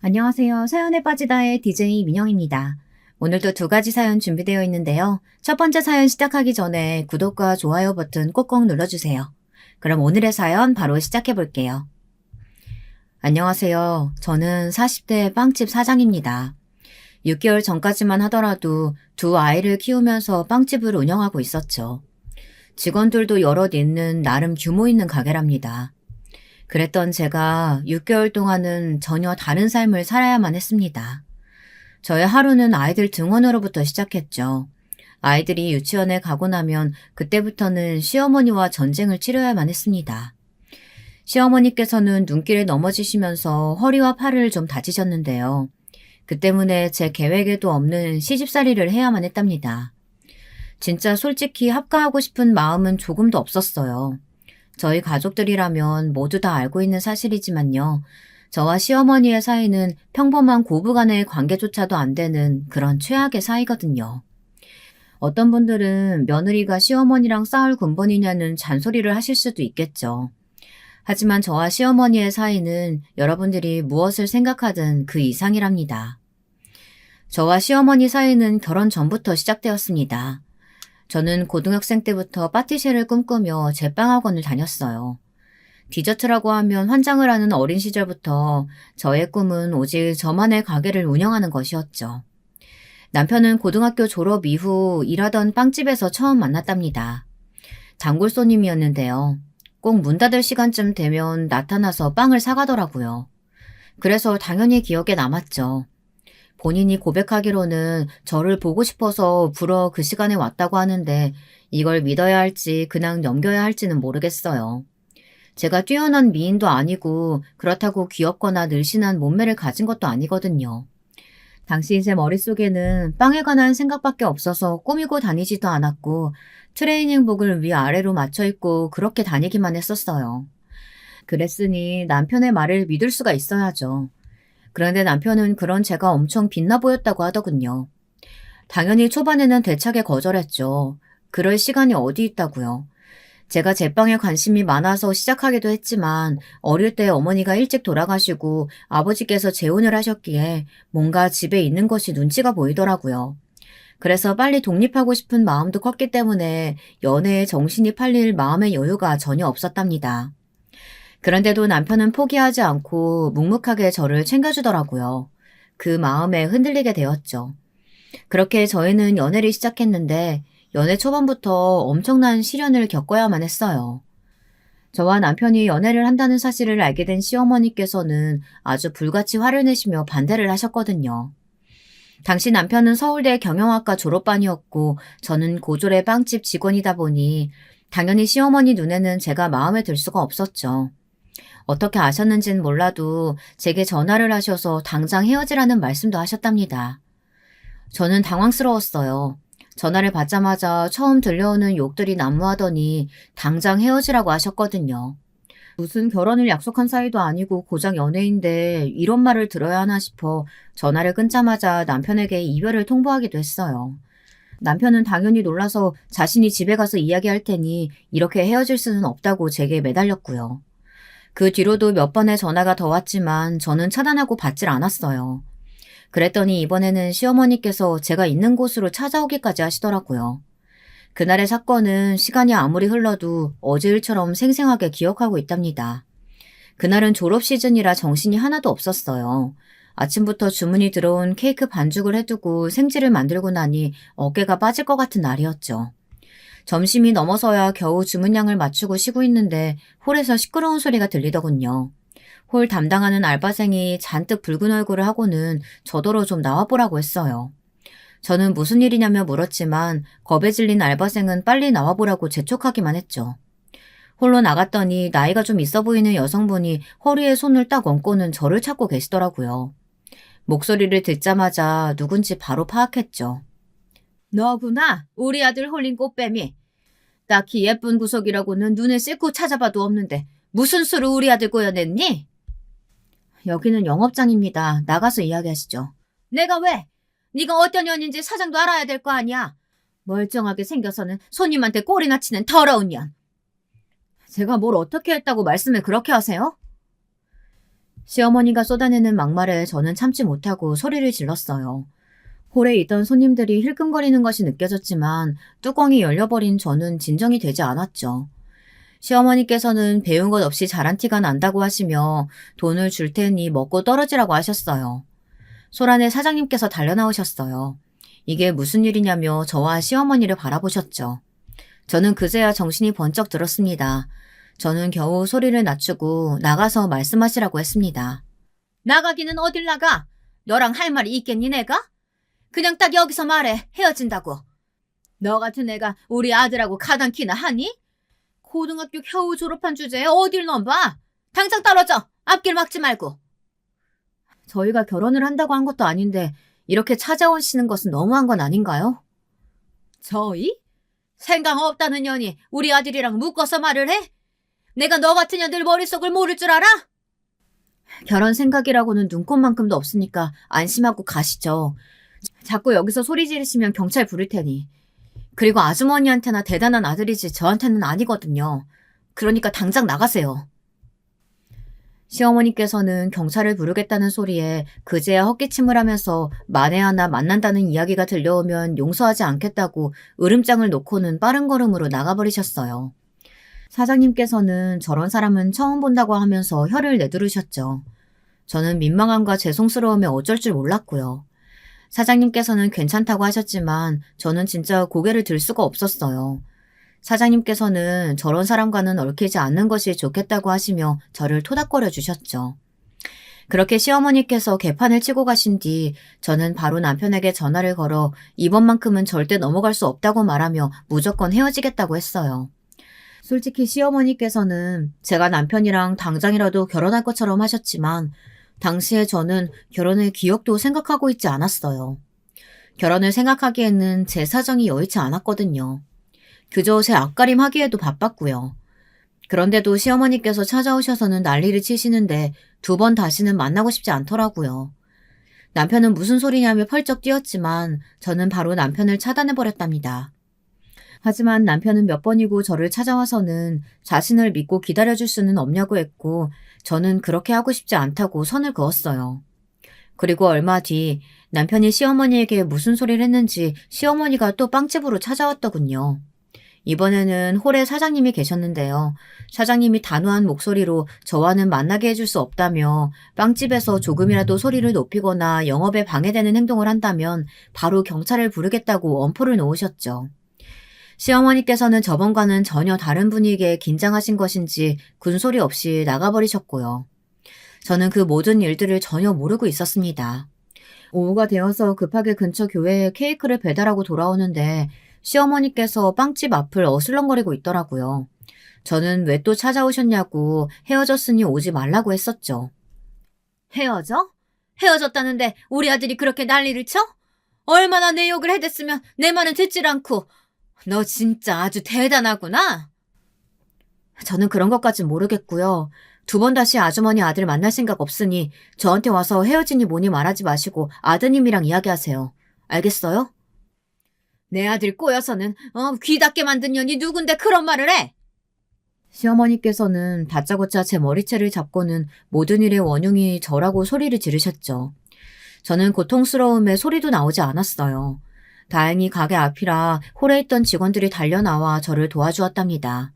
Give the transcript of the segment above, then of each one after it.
안녕하세요. 사연에 빠지다의 DJ 민영입니다. 오늘도 두 가지 사연 준비되어 있는데요. 첫 번째 사연 시작하기 전에 구독과 좋아요 버튼 꼭꼭 눌러주세요. 그럼 오늘의 사연 바로 시작해 볼게요. 안녕하세요. 저는 40대 빵집 사장입니다. 6개월 전까지만 하더라도 두 아이를 키우면서 빵집을 운영하고 있었죠. 직원들도 여럿 있는 나름 규모 있는 가게랍니다. 그랬던 제가 6개월 동안은 전혀 다른 삶을 살아야만 했습니다. 저의 하루는 아이들 등원으로부터 시작했죠. 아이들이 유치원에 가고 나면 그때부터는 시어머니와 전쟁을 치러야만 했습니다. 시어머니께서는 눈길에 넘어지시면서 허리와 팔을 좀 다치셨는데요. 그 때문에 제 계획에도 없는 시집살이를 해야만 했답니다. 진짜 솔직히 합가하고 싶은 마음은 조금도 없었어요. 저희 가족들이라면 모두 다 알고 있는 사실이지만요. 저와 시어머니의 사이는 평범한 고부간의 관계조차도 안 되는 그런 최악의 사이거든요. 어떤 분들은 며느리가 시어머니랑 싸울 근본이냐는 잔소리를 하실 수도 있겠죠. 하지만 저와 시어머니의 사이는 여러분들이 무엇을 생각하든 그 이상이랍니다. 저와 시어머니 사이는 결혼 전부터 시작되었습니다. 저는 고등학생 때부터 파티셰를 꿈꾸며 제빵학원을 다녔어요. 디저트라고 하면 환장을 하는 어린 시절부터 저의 꿈은 오직 저만의 가게를 운영하는 것이었죠. 남편은 고등학교 졸업 이후 일하던 빵집에서 처음 만났답니다. 단골 손님이었는데요. 꼭 문 닫을 시간쯤 되면 나타나서 빵을 사가더라고요. 그래서 당연히 기억에 남았죠. 본인이 고백하기로는 저를 보고 싶어서 불어 그 시간에 왔다고 하는데 이걸 믿어야 할지 그냥 넘겨야 할지는 모르겠어요. 제가 뛰어난 미인도 아니고 그렇다고 귀엽거나 늘씬한 몸매를 가진 것도 아니거든요. 당시 제 머릿속에는 빵에 관한 생각밖에 없어서 꾸미고 다니지도 않았고 트레이닝복을 위아래로 맞춰 입고 그렇게 다니기만 했었어요. 그랬으니 남편의 말을 믿을 수가 있어야죠. 그런데 남편은 그런 제가 엄청 빛나 보였다고 하더군요. 당연히 초반에는 대차게 거절했죠. 그럴 시간이 어디 있다고요. 제가 제빵에 관심이 많아서 시작하기도 했지만 어릴 때 어머니가 일찍 돌아가시고 아버지께서 재혼을 하셨기에 뭔가 집에 있는 것이 눈치가 보이더라고요. 그래서 빨리 독립하고 싶은 마음도 컸기 때문에 연애에 정신이 팔릴 마음의 여유가 전혀 없었답니다. 그런데도 남편은 포기하지 않고 묵묵하게 저를 챙겨주더라고요. 그 마음에 흔들리게 되었죠. 그렇게 저희는 연애를 시작했는데 연애 초반부터 엄청난 시련을 겪어야만 했어요. 저와 남편이 연애를 한다는 사실을 알게 된 시어머니께서는 아주 불같이 화를 내시며 반대를 하셨거든요. 당시 남편은 서울대 경영학과 졸업반이었고 저는 고졸의 빵집 직원이다 보니 당연히 시어머니 눈에는 제가 마음에 들 수가 없었죠. 어떻게 아셨는진 몰라도 제게 전화를 하셔서 당장 헤어지라는 말씀도 하셨답니다. 저는 당황스러웠어요. 전화를 받자마자 처음 들려오는 욕들이 난무하더니 당장 헤어지라고 하셨거든요. 무슨 결혼을 약속한 사이도 아니고 고작 연애인데 이런 말을 들어야 하나 싶어 전화를 끊자마자 남편에게 이별을 통보하기도 했어요. 남편은 당연히 놀라서 자신이 집에 가서 이야기할 테니 이렇게 헤어질 수는 없다고 제게 매달렸고요. 그 뒤로도 몇 번의 전화가 더 왔지만 저는 차단하고 받질 않았어요. 그랬더니 이번에는 시어머니께서 제가 있는 곳으로 찾아오기까지 하시더라고요. 그날의 사건은 시간이 아무리 흘러도 어제 일처럼 생생하게 기억하고 있답니다. 그날은 졸업 시즌이라 정신이 하나도 없었어요. 아침부터 주문이 들어온 케이크 반죽을 해두고 생지를 만들고 나니 어깨가 빠질 것 같은 날이었죠. 점심이 넘어서야 겨우 주문량을 맞추고 쉬고 있는데 홀에서 시끄러운 소리가 들리더군요. 홀 담당하는 알바생이 잔뜩 붉은 얼굴을 하고는 저더러 좀 나와보라고 했어요. 저는 무슨 일이냐며 물었지만 겁에 질린 알바생은 빨리 나와보라고 재촉하기만 했죠. 홀로 나갔더니 나이가 좀 있어 보이는 여성분이 허리에 손을 딱 얹고는 저를 찾고 계시더라고요. 목소리를 듣자마자 누군지 바로 파악했죠. 너구나, 우리 아들 홀린 꽃뱀이. 딱히 예쁜 구석이라고는 눈에 씻고 찾아봐도 없는데 무슨 수로 우리 아들 꼬여냈니? 여기는 영업장입니다. 나가서 이야기하시죠. 내가 왜? 네가 어떤 년인지 사장도 알아야 될 거 아니야. 멀쩡하게 생겨서는 손님한테 꼴이나 치는 더러운 년. 제가 뭘 어떻게 했다고 말씀을 그렇게 하세요? 시어머니가 쏟아내는 막말에 저는 참지 못하고 소리를 질렀어요. 홀에 있던 손님들이 힐끔거리는 것이 느껴졌지만 뚜껑이 열려버린 저는 진정이 되지 않았죠. 시어머니께서는 배운 것 없이 잘한 티가 난다고 하시며 돈을 줄 테니 먹고 떨어지라고 하셨어요. 소란에 사장님께서 달려나오셨어요. 이게 무슨 일이냐며 저와 시어머니를 바라보셨죠. 저는 그제야 정신이 번쩍 들었습니다. 저는 겨우 소리를 낮추고 나가서 말씀하시라고 했습니다. 나가기는 어딜 나가? 너랑 할 말이 있겠니 내가? 그냥 딱 여기서 말해. 헤어진다고. 너 같은 애가 우리 아들하고 가당키나 하니? 고등학교 겨우 졸업한 주제에 어딜 넘봐? 당장 떨어져. 앞길 막지 말고. 저희가 결혼을 한다고 한 것도 아닌데 이렇게 찾아오시는 것은 너무한 건 아닌가요? 저희? 생각 없다는 년이 우리 아들이랑 묶어서 말을 해? 내가 너 같은 년들 머릿속을 모를 줄 알아? 결혼 생각이라고는 눈꼽만큼도 없으니까 안심하고 가시죠. 자꾸 여기서 소리 지르시면 경찰 부를 테니. 그리고 아주머니한테나 대단한 아들이지 저한테는 아니거든요. 그러니까 당장 나가세요. 시어머니께서는 경찰을 부르겠다는 소리에 그제야 헛기침을 하면서 만에 하나 만난다는 이야기가 들려오면 용서하지 않겠다고 으름장을 놓고는 빠른 걸음으로 나가버리셨어요. 사장님께서는 저런 사람은 처음 본다고 하면서 혀를 내두르셨죠. 저는 민망함과 죄송스러움에 어쩔 줄 몰랐고요. 사장님께서는 괜찮다고 하셨지만 저는 진짜 고개를 들 수가 없었어요. 사장님께서는 저런 사람과는 얽히지 않는 것이 좋겠다고 하시며 저를 토닥거려 주셨죠. 그렇게 시어머니께서 개판을 치고 가신 뒤 저는 바로 남편에게 전화를 걸어 이번만큼은 절대 넘어갈 수 없다고 말하며 무조건 헤어지겠다고 했어요. 솔직히 시어머니께서는 제가 남편이랑 당장이라도 결혼할 것처럼 하셨지만 당시에 저는 결혼의 기억도 생각하고 있지 않았어요. 결혼을 생각하기에는 제 사정이 여의치 않았거든요. 그저 제 앞가림 하기에도 바빴고요. 그런데도 시어머니께서 찾아오셔서는 난리를 치시는데 2번 다시는 만나고 싶지 않더라고요. 남편은 무슨 소리냐며 펄쩍 뛰었지만 저는 바로 남편을 차단해버렸답니다. 하지만 남편은 몇 번이고 저를 찾아와서는 자신을 믿고 기다려줄 수는 없냐고 했고 저는 그렇게 하고 싶지 않다고 선을 그었어요. 그리고 얼마 뒤 남편이 시어머니에게 무슨 소리를 했는지 시어머니가 또 빵집으로 찾아왔더군요. 이번에는 홀에 사장님이 계셨는데요. 사장님이 단호한 목소리로 저와는 만나게 해줄 수 없다며 빵집에서 조금이라도 소리를 높이거나 영업에 방해되는 행동을 한다면 바로 경찰을 부르겠다고 엄포를 놓으셨죠. 시어머니께서는 저번과는 전혀 다른 분위기에 긴장하신 것인지 군소리 없이 나가버리셨고요. 저는 그 모든 일들을 전혀 모르고 있었습니다. 오후가 되어서 급하게 근처 교회에 케이크를 배달하고 돌아오는데 시어머니께서 빵집 앞을 어슬렁거리고 있더라고요. 저는 왜 또 찾아오셨냐고 헤어졌으니 오지 말라고 했었죠. 헤어져? 헤어졌다는데 우리 아들이 그렇게 난리를 쳐? 얼마나 내 욕을 해댔으면 내 말은 듣질 않고. 너 진짜 아주 대단하구나. 저는 그런 것까진 모르겠고요. 2번 다시 아주머니 아들 만날 생각 없으니 저한테 와서 헤어지니 뭐니 말하지 마시고 아드님이랑 이야기하세요. 알겠어요? 내 아들 꼬여서는 귀 닫게 만든 년이 누군데 그런 말을 해? 시어머니께서는 다짜고짜 제 머리채를 잡고는 모든 일의 원흉이 저라고 소리를 지르셨죠. 저는 고통스러움에 소리도 나오지 않았어요. 다행히 가게 앞이라 홀에 있던 직원들이 달려나와 저를 도와주었답니다.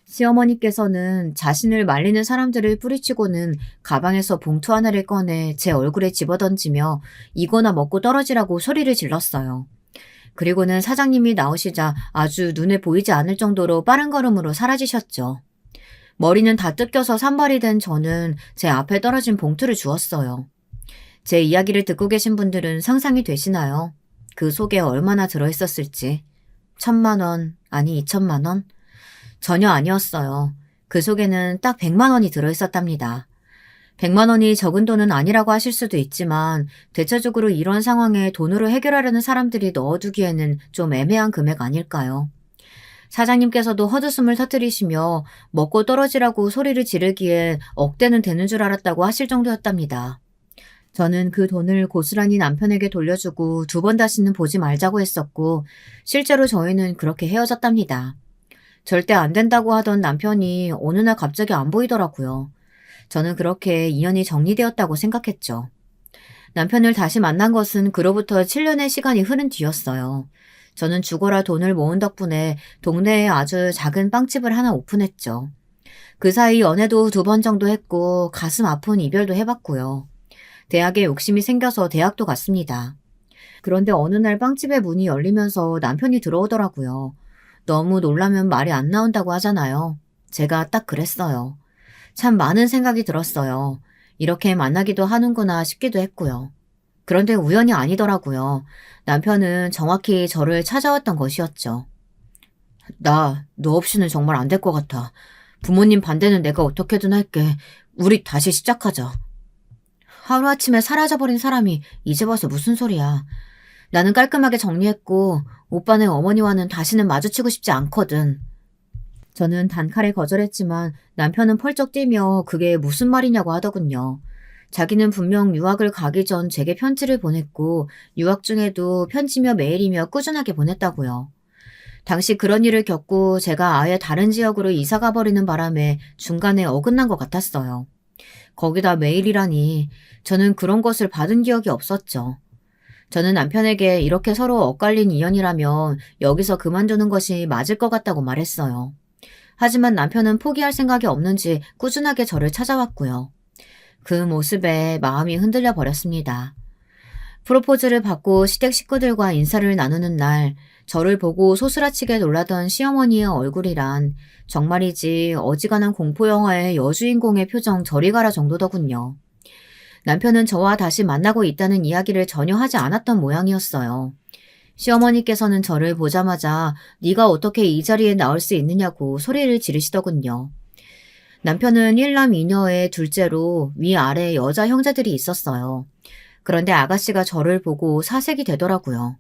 시어머니께서는 자신을 말리는 사람들을 뿌리치고는 가방에서 봉투 하나를 꺼내 제 얼굴에 집어던지며 이거나 먹고 떨어지라고 소리를 질렀어요. 그리고는 사장님이 나오시자 아주 눈에 보이지 않을 정도로 빠른 걸음으로 사라지셨죠. 머리는 다 뜯겨서 산발이 된 저는 제 앞에 떨어진 봉투를 주었어요. 제 이야기를 듣고 계신 분들은 상상이 되시나요? 그 속에 얼마나 들어있었을지. 1,000만 원, 아니 2,000만 원? 전혀 아니었어요. 그 속에는 딱 100만 원이 들어있었답니다. 100만 원이 적은 돈은 아니라고 하실 수도 있지만 대체적으로 이런 상황에 돈으로 해결하려는 사람들이 넣어두기에는 좀 애매한 금액 아닐까요? 사장님께서도 헛웃음을 터뜨리시며 먹고 떨어지라고 소리를 지르기에 억대는 되는 줄 알았다고 하실 정도였답니다. 저는 그 돈을 고스란히 남편에게 돌려주고 2번 다시는 보지 말자고 했었고 실제로 저희는 그렇게 헤어졌답니다. 절대 안 된다고 하던 남편이 어느 날 갑자기 안 보이더라고요. 저는 그렇게 인연이 정리되었다고 생각했죠. 남편을 다시 만난 것은 그로부터 7년의 시간이 흐른 뒤였어요. 저는 죽어라 돈을 모은 덕분에 동네에 아주 작은 빵집을 하나 오픈했죠. 그 사이 연애도 2번 정도 했고 가슴 아픈 이별도 해봤고요. 대학에 욕심이 생겨서 대학도 갔습니다. 그런데 어느 날 빵집의 문이 열리면서 남편이 들어오더라고요. 너무 놀라면 말이 안 나온다고 하잖아요. 제가 딱 그랬어요. 참 많은 생각이 들었어요. 이렇게 만나기도 하는구나 싶기도 했고요. 그런데 우연이 아니더라고요. 남편은 정확히 저를 찾아왔던 것이었죠. 너 없이는 정말 안 될 것 같아. 부모님 반대는 내가 어떻게든 할게. 우리 다시 시작하자. 하루아침에 사라져버린 사람이 이제 와서 무슨 소리야. 나는 깔끔하게 정리했고 오빠네 어머니와는 다시는 마주치고 싶지 않거든. 저는 단칼에 거절했지만 남편은 펄쩍 뛰며 그게 무슨 말이냐고 하더군요. 자기는 분명 유학을 가기 전 제게 편지를 보냈고 유학 중에도 편지며 메일이며 꾸준하게 보냈다고요. 당시 그런 일을 겪고 제가 아예 다른 지역으로 이사 가버리는 바람에 중간에 어긋난 것 같았어요. 거기다 메일이라니 저는 그런 것을 받은 기억이 없었죠. 저는 남편에게 이렇게 서로 엇갈린 인연이라면 여기서 그만두는 것이 맞을 것 같다고 말했어요. 하지만 남편은 포기할 생각이 없는지 꾸준하게 저를 찾아왔고요. 그 모습에 마음이 흔들려 버렸습니다. 프로포즈를 받고 시댁 식구들과 인사를 나누는 날 저를 보고 소스라치게 놀라던 시어머니의 얼굴이란 정말이지 어지간한 공포영화의 여주인공의 표정 저리 가라 정도더군요. 남편은 저와 다시 만나고 있다는 이야기를 전혀 하지 않았던 모양이었어요. 시어머니께서는 저를 보자마자 네가 어떻게 이 자리에 나올 수 있느냐고 소리를 지르시더군요. 남편은 1남 2녀의 둘째로 위아래 여자 형제들이 있었어요. 그런데 아가씨가 저를 보고 사색이 되더라고요.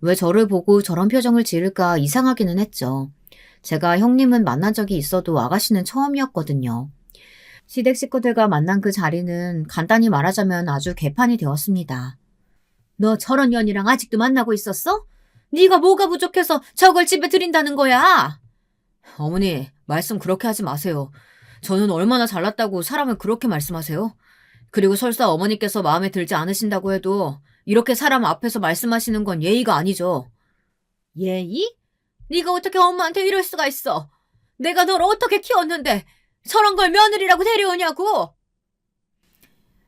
왜 저를 보고 저런 표정을 지을까 이상하기는 했죠. 제가 형님은 만난 적이 있어도 아가씨는 처음이었거든요. 시댁 식구들과 만난 그 자리는 간단히 말하자면 아주 개판이 되었습니다. 너 저런 년이랑 아직도 만나고 있었어? 네가 뭐가 부족해서 저걸 집에 들인다는 거야? 어머니, 말씀 그렇게 하지 마세요. 저는 얼마나 잘났다고 사람을 그렇게 말씀하세요? 그리고 설사 어머니께서 마음에 들지 않으신다고 해도 이렇게 사람 앞에서 말씀하시는 건 예의가 아니죠. 예의? 네가 어떻게 엄마한테 이럴 수가 있어? 내가 널 어떻게 키웠는데 저런 걸 며느리라고 데려오냐고?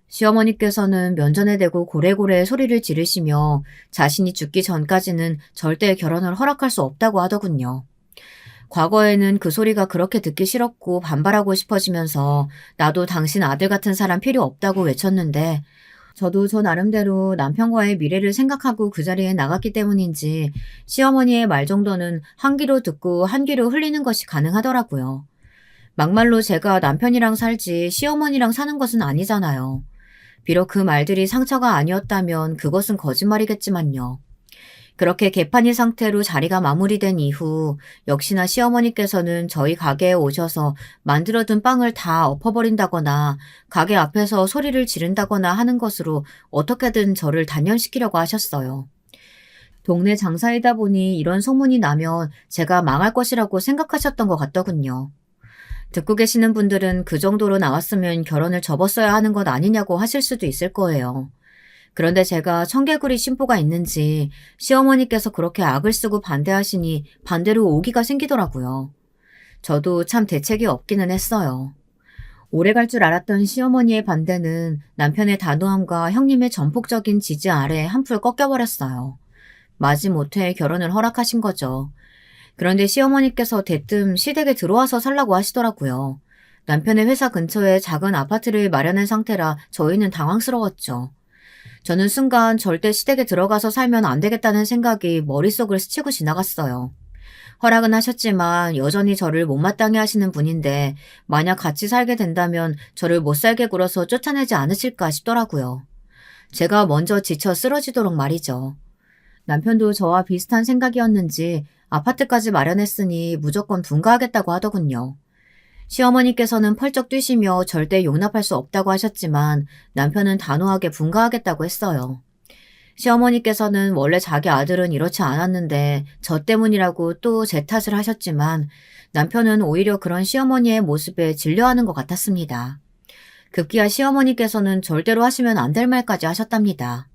시어머니께서는 면전에 대고 고래고래 소리를 지르시며 자신이 죽기 전까지는 절대 결혼을 허락할 수 없다고 하더군요. 과거에는 그 소리가 그렇게 듣기 싫었고 반발하고 싶어지면서 나도 당신 아들 같은 사람 필요 없다고 외쳤는데 저도 저 나름대로 남편과의 미래를 생각하고 그 자리에 나갔기 때문인지 시어머니의 말 정도는 한 귀로 듣고 한 귀로 흘리는 것이 가능하더라고요. 막말로 제가 남편이랑 살지 시어머니랑 사는 것은 아니잖아요. 비록 그 말들이 상처가 아니었다면 그것은 거짓말이겠지만요. 그렇게 개판인 상태로 자리가 마무리된 이후 역시나 시어머니께서는 저희 가게에 오셔서 만들어둔 빵을 다 엎어버린다거나 가게 앞에서 소리를 지른다거나 하는 것으로 어떻게든 저를 단련시키려고 하셨어요. 동네 장사이다 보니 이런 소문이 나면 제가 망할 것이라고 생각하셨던 것 같더군요. 듣고 계시는 분들은 그 정도로 나왔으면 결혼을 접었어야 하는 것 아니냐고 하실 수도 있을 거예요. 그런데 제가 청개구리 심보가 있는지 시어머니께서 그렇게 악을 쓰고 반대하시니 반대로 오기가 생기더라고요. 저도 참 대책이 없기는 했어요. 오래 갈 줄 알았던 시어머니의 반대는 남편의 단호함과 형님의 전폭적인 지지 아래 한풀 꺾여버렸어요. 마지못해 결혼을 허락하신 거죠. 그런데 시어머니께서 대뜸 시댁에 들어와서 살라고 하시더라고요. 남편의 회사 근처에 작은 아파트를 마련한 상태라 저희는 당황스러웠죠. 저는 순간 절대 시댁에 들어가서 살면 안 되겠다는 생각이 머릿속을 스치고 지나갔어요. 허락은 하셨지만 여전히 저를 못마땅해 하시는 분인데 만약 같이 살게 된다면 저를 못살게 굴어서 쫓아내지 않으실까 싶더라고요. 제가 먼저 지쳐 쓰러지도록 말이죠. 남편도 저와 비슷한 생각이었는지 아파트까지 마련했으니 무조건 분가하겠다고 하더군요. 시어머니께서는 펄쩍 뛰시며 절대 용납할 수 없다고 하셨지만 남편은 단호하게 분가하겠다고 했어요. 시어머니께서는 원래 자기 아들은 이렇지 않았는데 저 때문이라고 또 제 탓을 하셨지만 남편은 오히려 그런 시어머니의 모습에 질려하는 것 같았습니다. 급기야 시어머니께서는 절대로 하시면 안 될 말까지 하셨답니다.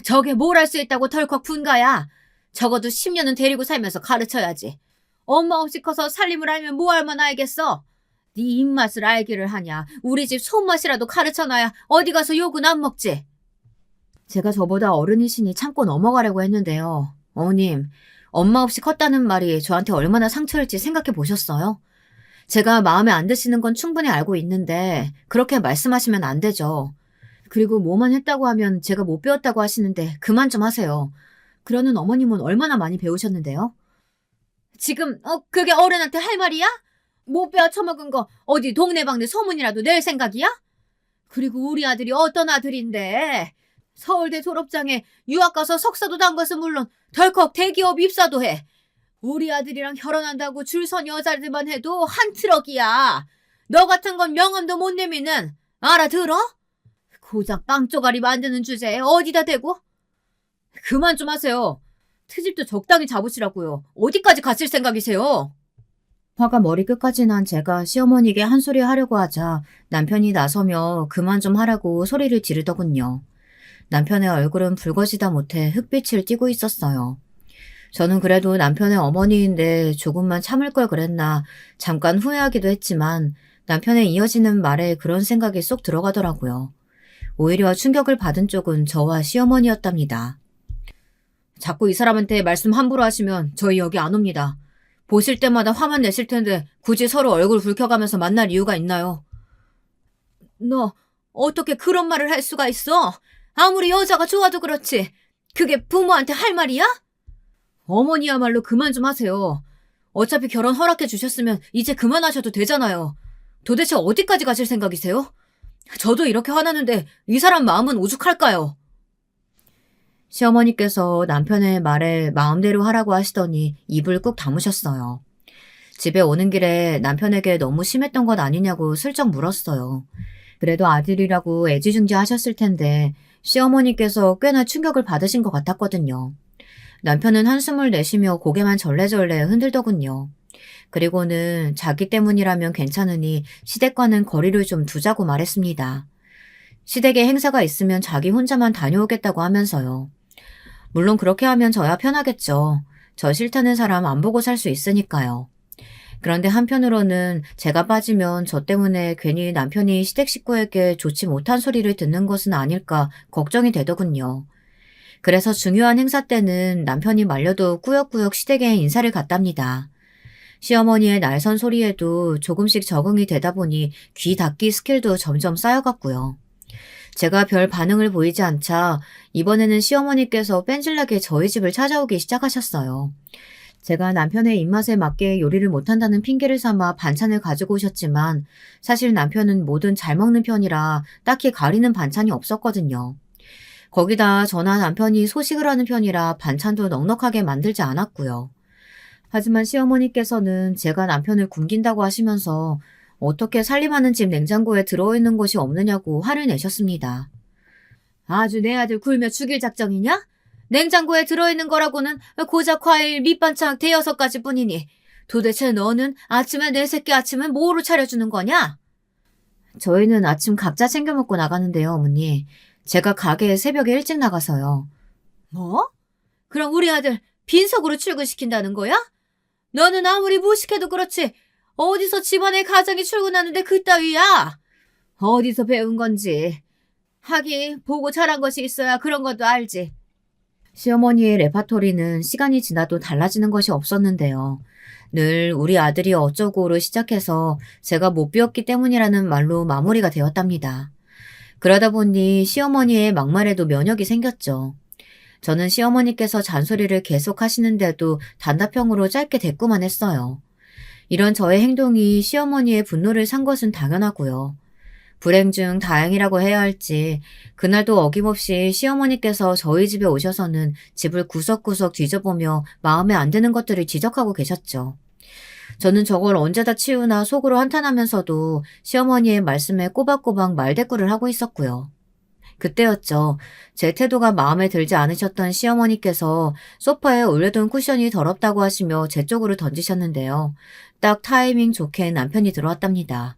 저게 뭘 할 수 있다고 덜컥 분가야. 적어도 10년은 데리고 살면서 가르쳐야지. 엄마 없이 커서 살림을 알면 뭐 할 만 알겠어. 네 입맛을 알기를 하냐. 우리 집 손맛이라도 가르쳐놔야 어디 가서 욕은 안 먹지. 제가 저보다 어른이시니 참고 넘어가려고 했는데요. 어머님, 엄마 없이 컸다는 말이 저한테 얼마나 상처일지 생각해 보셨어요? 제가 마음에 안 드시는 건 충분히 알고 있는데 그렇게 말씀하시면 안 되죠. 그리고 뭐만 했다고 하면 제가 못 배웠다고 하시는데 그만 좀 하세요. 그러는 어머님은 얼마나 많이 배우셨는데요? 지금 그게 어른한테 할 말이야? 못 배워 처먹은 거 어디 동네방네 소문이라도 낼 생각이야? 그리고 우리 아들이 어떤 아들인데 서울대 졸업장에 유학 가서 석사도 딴 것은 물론 덜컥 대기업 입사도 해. 우리 아들이랑 결혼한다고 줄 선 여자들만 해도 한 트럭이야. 너 같은 건 명함도 못 내미는. 알아들어? 고작 빵 쪼가리 만드는 주제에 어디다 대고? 그만 좀 하세요. 트집도 적당히 잡으시라고요. 어디까지 갔을 생각이세요? 화가 머리끝까지 난 제가 시어머니에게 한 소리 하려고 하자 남편이 나서며 그만 좀 하라고 소리를 지르더군요. 남편의 얼굴은 붉어지다 못해 흑빛을 띠고 있었어요. 저는 그래도 남편의 어머니인데 조금만 참을 걸 그랬나 잠깐 후회하기도 했지만 남편의 이어지는 말에 그런 생각이 쏙 들어가더라고요. 오히려 충격을 받은 쪽은 저와 시어머니였답니다. 자꾸 이 사람한테 말씀 함부로 하시면 저희 여기 안 옵니다. 보실 때마다 화만 내실 텐데 굳이 서로 얼굴 붉혀가면서 만날 이유가 있나요? 너 어떻게 그런 말을 할 수가 있어? 아무리 여자가 좋아도 그렇지. 그게 부모한테 할 말이야? 어머니야말로 그만 좀 하세요. 어차피 결혼 허락해 주셨으면 이제 그만하셔도 되잖아요. 도대체 어디까지 가실 생각이세요? 저도 이렇게 화나는데 이 사람 마음은 오죽할까요? 시어머니께서 남편의 말에 마음대로 하라고 하시더니 입을 꾹 다무셨어요. 집에 오는 길에 남편에게 너무 심했던 것 아니냐고 슬쩍 물었어요. 그래도 아들이라고 애지중지 하셨을 텐데 시어머니께서 꽤나 충격을 받으신 것 같았거든요. 남편은 한숨을 내쉬며 고개만 절레절레 흔들더군요. 그리고는 자기 때문이라면 괜찮으니 시댁과는 거리를 좀 두자고 말했습니다. 시댁에 행사가 있으면 자기 혼자만 다녀오겠다고 하면서요. 물론 그렇게 하면 저야 편하겠죠. 저 싫다는 사람 안 보고 살 수 있으니까요. 그런데 한편으로는 제가 빠지면 저 때문에 괜히 남편이 시댁 식구에게 좋지 못한 소리를 듣는 것은 아닐까 걱정이 되더군요. 그래서 중요한 행사 때는 남편이 말려도 꾸역꾸역 시댁에 인사를 갔답니다. 시어머니의 날선 소리에도 조금씩 적응이 되다 보니 귀 닫기 스킬도 점점 쌓여갔고요. 제가 별 반응을 보이지 않자 이번에는 시어머니께서 뺀질나게 저희 집을 찾아오기 시작하셨어요. 제가 남편의 입맛에 맞게 요리를 못한다는 핑계를 삼아 반찬을 가지고 오셨지만 사실 남편은 뭐든 잘 먹는 편이라 딱히 가리는 반찬이 없었거든요. 거기다 저나 남편이 소식을 하는 편이라 반찬도 넉넉하게 만들지 않았고요. 하지만 시어머니께서는 제가 남편을 굶긴다고 하시면서 어떻게 살림하는 집 냉장고에 들어있는 것이 없느냐고 화를 내셨습니다. 아주 내 아들 굶여 죽일 작정이냐? 냉장고에 들어있는 거라고는 고작 과일, 밑반찬 대여섯 가지 뿐이니 도대체 너는 아침에 내 새끼 아침은 뭐로 차려주는 거냐? 저희는 아침 각자 챙겨 먹고 나가는데요, 어머니. 제가 가게에 새벽에 일찍 나가서요. 뭐? 그럼 우리 아들 빈속으로 출근시킨다는 거야? 너는 아무리 무식해도 그렇지 어디서 집안의 가장이 출근하는데 그따위야? 어디서 배운 건지. 하긴 보고 자란 것이 있어야 그런 것도 알지. 시어머니의 레파토리는 시간이 지나도 달라지는 것이 없었는데요. 늘 우리 아들이 어쩌고로 시작해서 제가 못 배웠기 때문이라는 말로 마무리가 되었답니다. 그러다 보니 시어머니의 막말에도 면역이 생겼죠. 저는 시어머니께서 잔소리를 계속 하시는데도 단답형으로 짧게 대꾸만 했어요. 이런 저의 행동이 시어머니의 분노를 산 것은 당연하고요. 불행 중 다행이라고 해야 할지 그날도 어김없이 시어머니께서 저희 집에 오셔서는 집을 구석구석 뒤져보며 마음에 안 드는 것들을 지적하고 계셨죠. 저는 저걸 언제 다 치우나 속으로 한탄하면서도 시어머니의 말씀에 꼬박꼬박 말대꾸를 하고 있었고요. 그때였죠. 제 태도가 마음에 들지 않으셨던 시어머니께서 소파에 올려둔 쿠션이 더럽다고 하시며 제 쪽으로 던지셨는데요. 딱 타이밍 좋게 남편이 들어왔답니다.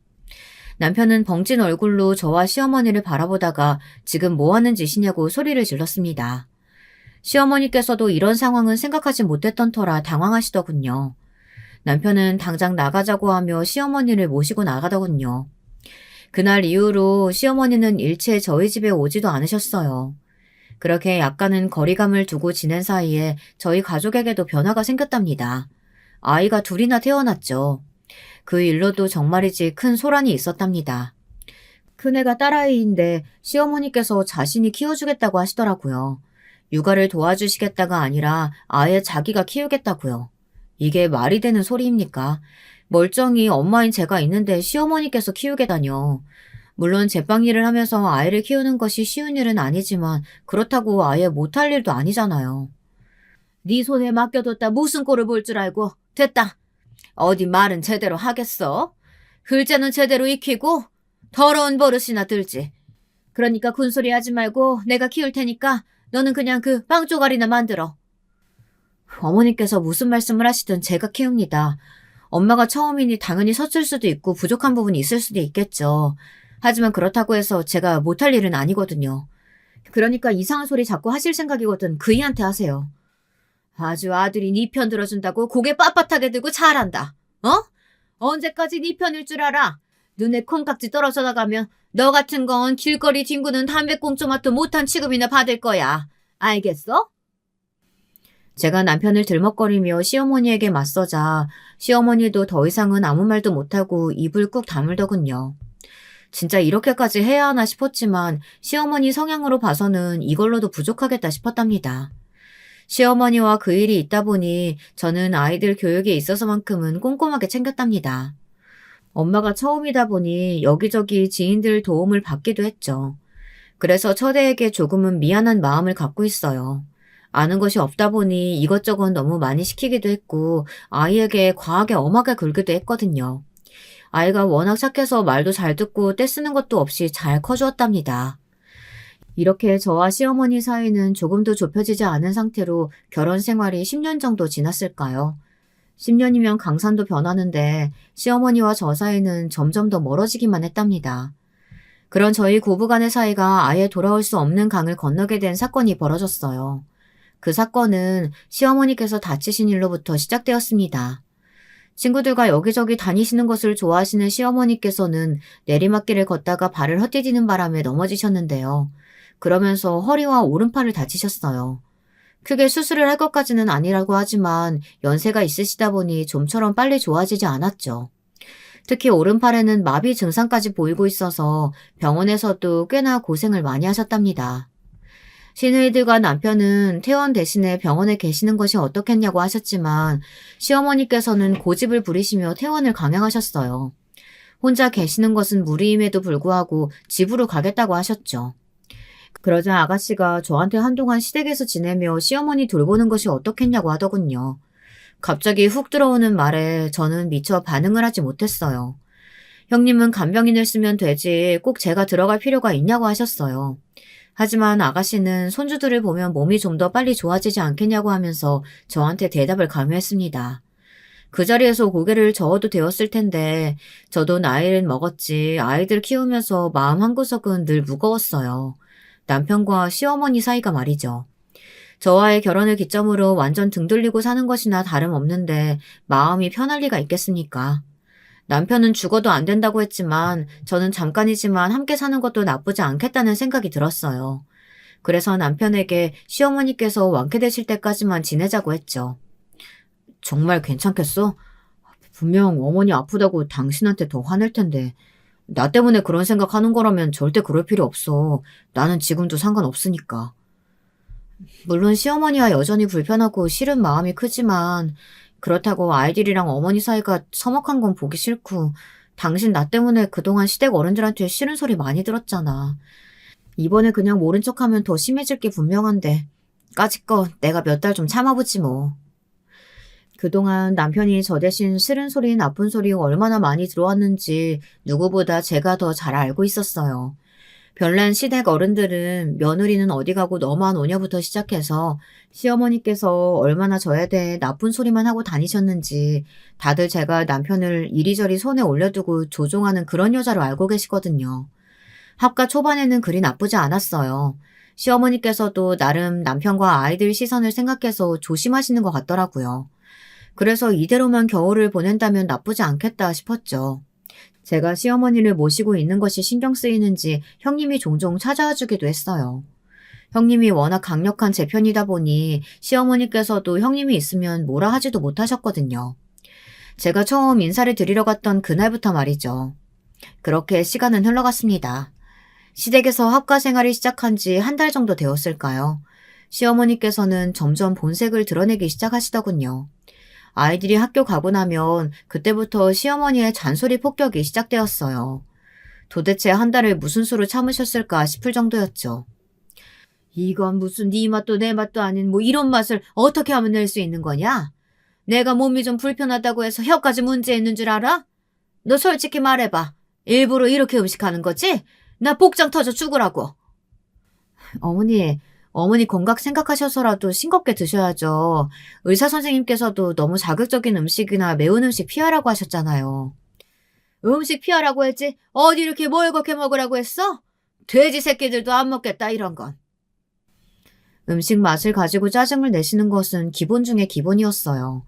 남편은 벙찐 얼굴로 저와 시어머니를 바라보다가 지금 뭐 하는 짓이냐고 소리를 질렀습니다. 시어머니께서도 이런 상황은 생각하지 못했던 터라 당황하시더군요. 남편은 당장 나가자고 하며 시어머니를 모시고 나가더군요. 그날 이후로 시어머니는 일체 저희 집에 오지도 않으셨어요. 그렇게 약간은 거리감을 두고 지낸 사이에 저희 가족에게도 변화가 생겼답니다. 아이가 둘이나 태어났죠. 그 일로도 정말이지 큰 소란이 있었답니다. 큰애가 딸아이인데 시어머니께서 자신이 키워주겠다고 하시더라고요. 육아를 도와주시겠다가 아니라 아예 자기가 키우겠다고요. 이게 말이 되는 소리입니까? 멀쩡히 엄마인 제가 있는데 시어머니께서 키우겠다뇨. 물론 제빵 일을 하면서 아이를 키우는 것이 쉬운 일은 아니지만 그렇다고 아예 못할 일도 아니잖아요. 네 손에 맡겨뒀다 무슨 꼴을 볼 줄 알고. 됐다. 어디 말은 제대로 하겠어? 글자는 제대로 익히고 더러운 버릇이나 들지. 그러니까 군소리 하지 말고 내가 키울 테니까 너는 그냥 그 빵 조각이나 만들어. 어머니께서 무슨 말씀을 하시든 제가 키웁니다. 엄마가 처음이니 당연히 서툴 수도 있고 부족한 부분이 있을 수도 있겠죠. 하지만 그렇다고 해서 제가 못할 일은 아니거든요. 그러니까 이상한 소리 자꾸 하실 생각이거든 그이한테 하세요. 아주 아들이 네 편 들어준다고 고개 빳빳하게 들고 잘한다. 어? 언제까지 네 편일 줄 알아? 눈에 콩깍지 떨어져 나가면 너 같은 건 길거리 뒹구는 담배꽁초 맛도 못한 취급이나 받을 거야. 알겠어? 제가 남편을 들먹거리며 시어머니에게 맞서자 시어머니도 더 이상은 아무 말도 못하고 입을 꾹 다물더군요. 진짜 이렇게까지 해야 하나 싶었지만 시어머니 성향으로 봐서는 이걸로도 부족하겠다 싶었답니다. 시어머니와 그 일이 있다 보니 저는 아이들 교육에 있어서만큼은 꼼꼼하게 챙겼답니다. 엄마가 처음이다 보니 여기저기 지인들 도움을 받기도 했죠. 그래서 처제에게 조금은 미안한 마음을 갖고 있어요. 아는 것이 없다 보니 이것저것 너무 많이 시키기도 했고 아이에게 과하게 엄하게 굴기도 했거든요. 아이가 워낙 착해서 말도 잘 듣고 떼쓰는 것도 없이 잘 커주었답니다. 이렇게 저와 시어머니 사이는 조금도 좁혀지지 않은 상태로 결혼 생활이 10년 정도 지났을까요? 10년이면 강산도 변하는데 시어머니와 저 사이는 점점 더 멀어지기만 했답니다. 그런 저희 고부간의 사이가 아예 돌아올 수 없는 강을 건너게 된 사건이 벌어졌어요. 그 사건은 시어머니께서 다치신 일로부터 시작되었습니다. 친구들과 여기저기 다니시는 것을 좋아하시는 시어머니께서는 내리막길을 걷다가 발을 헛디디는 바람에 넘어지셨는데요. 그러면서 허리와 오른팔을 다치셨어요. 크게 수술을 할 것까지는 아니라고 하지만 연세가 있으시다 보니 좀처럼 빨리 좋아지지 않았죠. 특히 오른팔에는 마비 증상까지 보이고 있어서 병원에서도 꽤나 고생을 많이 하셨답니다. 시누이들과 남편은 퇴원 대신에 병원에 계시는 것이 어떻겠냐고 하셨지만 시어머니께서는 고집을 부리시며 퇴원을 강행하셨어요. 혼자 계시는 것은 무리임에도 불구하고 집으로 가겠다고 하셨죠. 그러자 아가씨가 저한테 한동안 시댁에서 지내며 시어머니 돌보는 것이 어떻겠냐고 하더군요. 갑자기 훅 들어오는 말에 저는 미처 반응을 하지 못했어요. 형님은 간병인을 쓰면 되지 꼭 제가 들어갈 필요가 있냐고 하셨어요. 하지만 아가씨는 손주들을 보면 몸이 좀 더 빨리 좋아지지 않겠냐고 하면서 저한테 대답을 강요했습니다. 그 자리에서 고개를 저어도 되었을 텐데 저도 나이를 먹었지 아이들 키우면서 마음 한구석은 늘 무거웠어요. 남편과 시어머니 사이가 말이죠. 저와의 결혼을 기점으로 완전 등 돌리고 사는 것이나 다름없는데 마음이 편할 리가 있겠습니까? 남편은 죽어도 안 된다고 했지만 저는 잠깐이지만 함께 사는 것도 나쁘지 않겠다는 생각이 들었어요. 그래서 남편에게 시어머니께서 완쾌되실 때까지만 지내자고 했죠. 정말 괜찮겠어? 분명 어머니 아프다고 당신한테 더 화낼 텐데 나 때문에 그런 생각하는 거라면 절대 그럴 필요 없어. 나는 지금도 상관없으니까. 물론 시어머니와 여전히 불편하고 싫은 마음이 크지만 그렇다고 아이들이랑 어머니 사이가 서먹한 건 보기 싫고 당신 나 때문에 그동안 시댁 어른들한테 싫은 소리 많이 들었잖아. 이번에 그냥 모른 척하면 더 심해질 게 분명한데 까짓것 내가 몇 달 좀 참아보지 뭐. 그동안 남편이 저 대신 싫은 소리, 나쁜 소리 얼마나 많이 들어왔는지 누구보다 제가 더 잘 알고 있었어요. 별난 시댁 어른들은 며느리는 어디 가고 너만 오냐부터 시작해서 시어머니께서 얼마나 저에 대해 나쁜 소리만 하고 다니셨는지 다들 제가 남편을 이리저리 손에 올려두고 조종하는 그런 여자로 알고 계시거든요. 합가 초반에는 그리 나쁘지 않았어요. 시어머니께서도 나름 남편과 아이들 시선을 생각해서 조심하시는 것 같더라고요. 그래서 이대로만 겨울을 보낸다면 나쁘지 않겠다 싶었죠. 제가 시어머니를 모시고 있는 것이 신경 쓰이는지 형님이 종종 찾아와 주기도 했어요. 형님이 워낙 강력한 제 편이다 보니 시어머니께서도 형님이 있으면 뭐라 하지도 못하셨거든요. 제가 처음 인사를 드리러 갔던 그날부터 말이죠. 그렇게 시간은 흘러갔습니다. 시댁에서 합가 생활을 시작한 지 한 달 정도 되었을까요? 시어머니께서는 점점 본색을 드러내기 시작하시더군요. 아이들이 학교 가고 나면 그때부터 시어머니의 잔소리 폭격이 시작되었어요. 도대체 한 달을 무슨 수로 참으셨을까 싶을 정도였죠. 이건 무슨 네 맛도 내 맛도 아닌 뭐 이런 맛을 어떻게 하면 낼 수 있는 거냐? 내가 몸이 좀 불편하다고 해서 혀까지 문제 있는 줄 알아? 너 솔직히 말해봐. 일부러 이렇게 음식하는 거지? 나 복장 터져 죽으라고. 어머니 건강 생각하셔서라도 싱겁게 드셔야죠. 의사 선생님께서도 너무 자극적인 음식이나 매운 음식 피하라고 하셨잖아요. 음식 피하라고 했지? 어디 이렇게 멀겋게 먹으라고 했어? 돼지 새끼들도 안 먹겠다 이런 건. 음식 맛을 가지고 짜증을 내시는 것은 기본 중에 기본이었어요.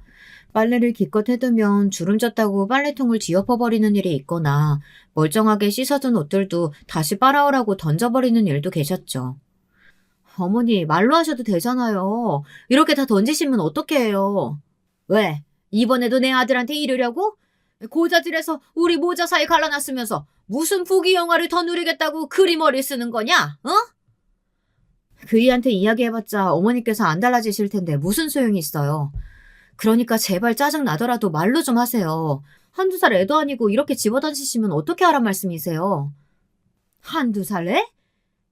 빨래를 기껏 해두면 주름 졌다고 빨래통을 뒤엎어버리는 일이 있거나 멀쩡하게 씻어둔 옷들도 다시 빨아오라고 던져버리는 일도 계셨죠. 어머니, 말로 하셔도 되잖아요. 이렇게 다 던지시면 어떡해요? 왜? 이번에도 내 아들한테 이르려고? 고자질해서 우리 모자 사이 갈라놨으면서 무슨 부귀 영화를 더 누리겠다고 그리 머리 쓰는 거냐? 어? 그이한테 이야기해봤자 어머니께서 안 달라지실 텐데 무슨 소용이 있어요. 그러니까 제발 짜증 나더라도 말로 좀 하세요. 한두 살 애도 아니고 이렇게 집어던지시면 어떻게 하란 말씀이세요? 한두 살 애?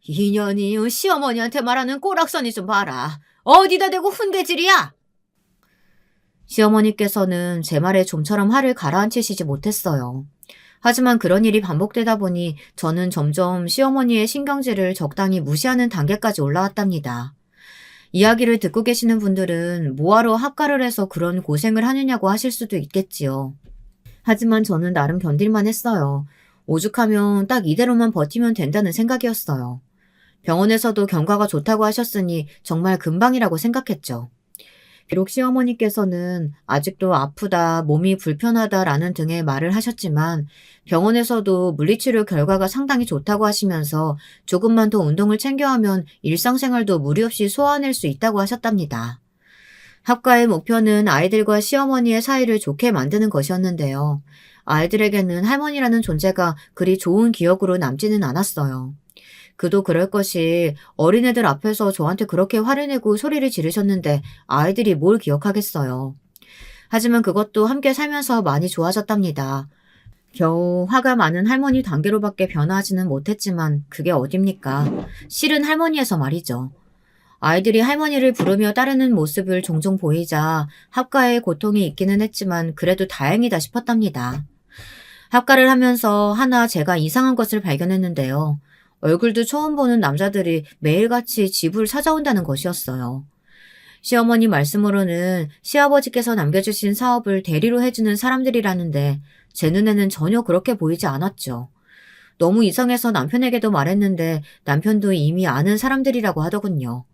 이년이 시어머니한테 말하는 꼬락서니 좀 봐라. 어디다 대고 훈계질이야? 시어머니께서는 제 말에 좀처럼 화를 가라앉히시지 못했어요. 하지만 그런 일이 반복되다 보니 저는 점점 시어머니의 신경질을 적당히 무시하는 단계까지 올라왔답니다. 이야기를 듣고 계시는 분들은 뭐하러 합가를 해서 그런 고생을 하느냐고 하실 수도 있겠지요. 하지만 저는 나름 견딜만 했어요. 오죽하면 딱 이대로만 버티면 된다는 생각이었어요. 병원에서도 경과가 좋다고 하셨으니 정말 금방이라고 생각했죠. 비록 시어머니께서는 아직도 아프다, 몸이 불편하다라는 등의 말을 하셨지만 병원에서도 물리치료 결과가 상당히 좋다고 하시면서 조금만 더 운동을 챙겨하면 일상생활도 무리 없이 소화해낼 수 있다고 하셨답니다. 합가의 목표는 아이들과 시어머니의 사이를 좋게 만드는 것이었는데요. 아이들에게는 할머니라는 존재가 그리 좋은 기억으로 남지는 않았어요. 그도 그럴 것이 어린애들 앞에서 저한테 그렇게 화를 내고 소리를 지르셨는데 아이들이 뭘 기억하겠어요. 하지만 그것도 함께 살면서 많이 좋아졌답니다. 겨우 화가 많은 할머니 단계로밖에 변화하지는 못했지만 그게 어딥니까? 실은 할머니에서 말이죠. 아이들이 할머니를 부르며 따르는 모습을 종종 보이자 합가에 고통이 있기는 했지만 그래도 다행이다 싶었답니다. 합가를 하면서 하나 제가 이상한 것을 발견했는데요. 얼굴도 처음 보는 남자들이 매일같이 집을 찾아온다는 것이었어요. 시어머니 말씀으로는 시아버지께서 남겨주신 사업을 대리로 해주는 사람들이라는데 제 눈에는 전혀 그렇게 보이지 않았죠. 너무 이상해서 남편에게도 말했는데 남편도 이미 아는 사람들이라고 하더군요.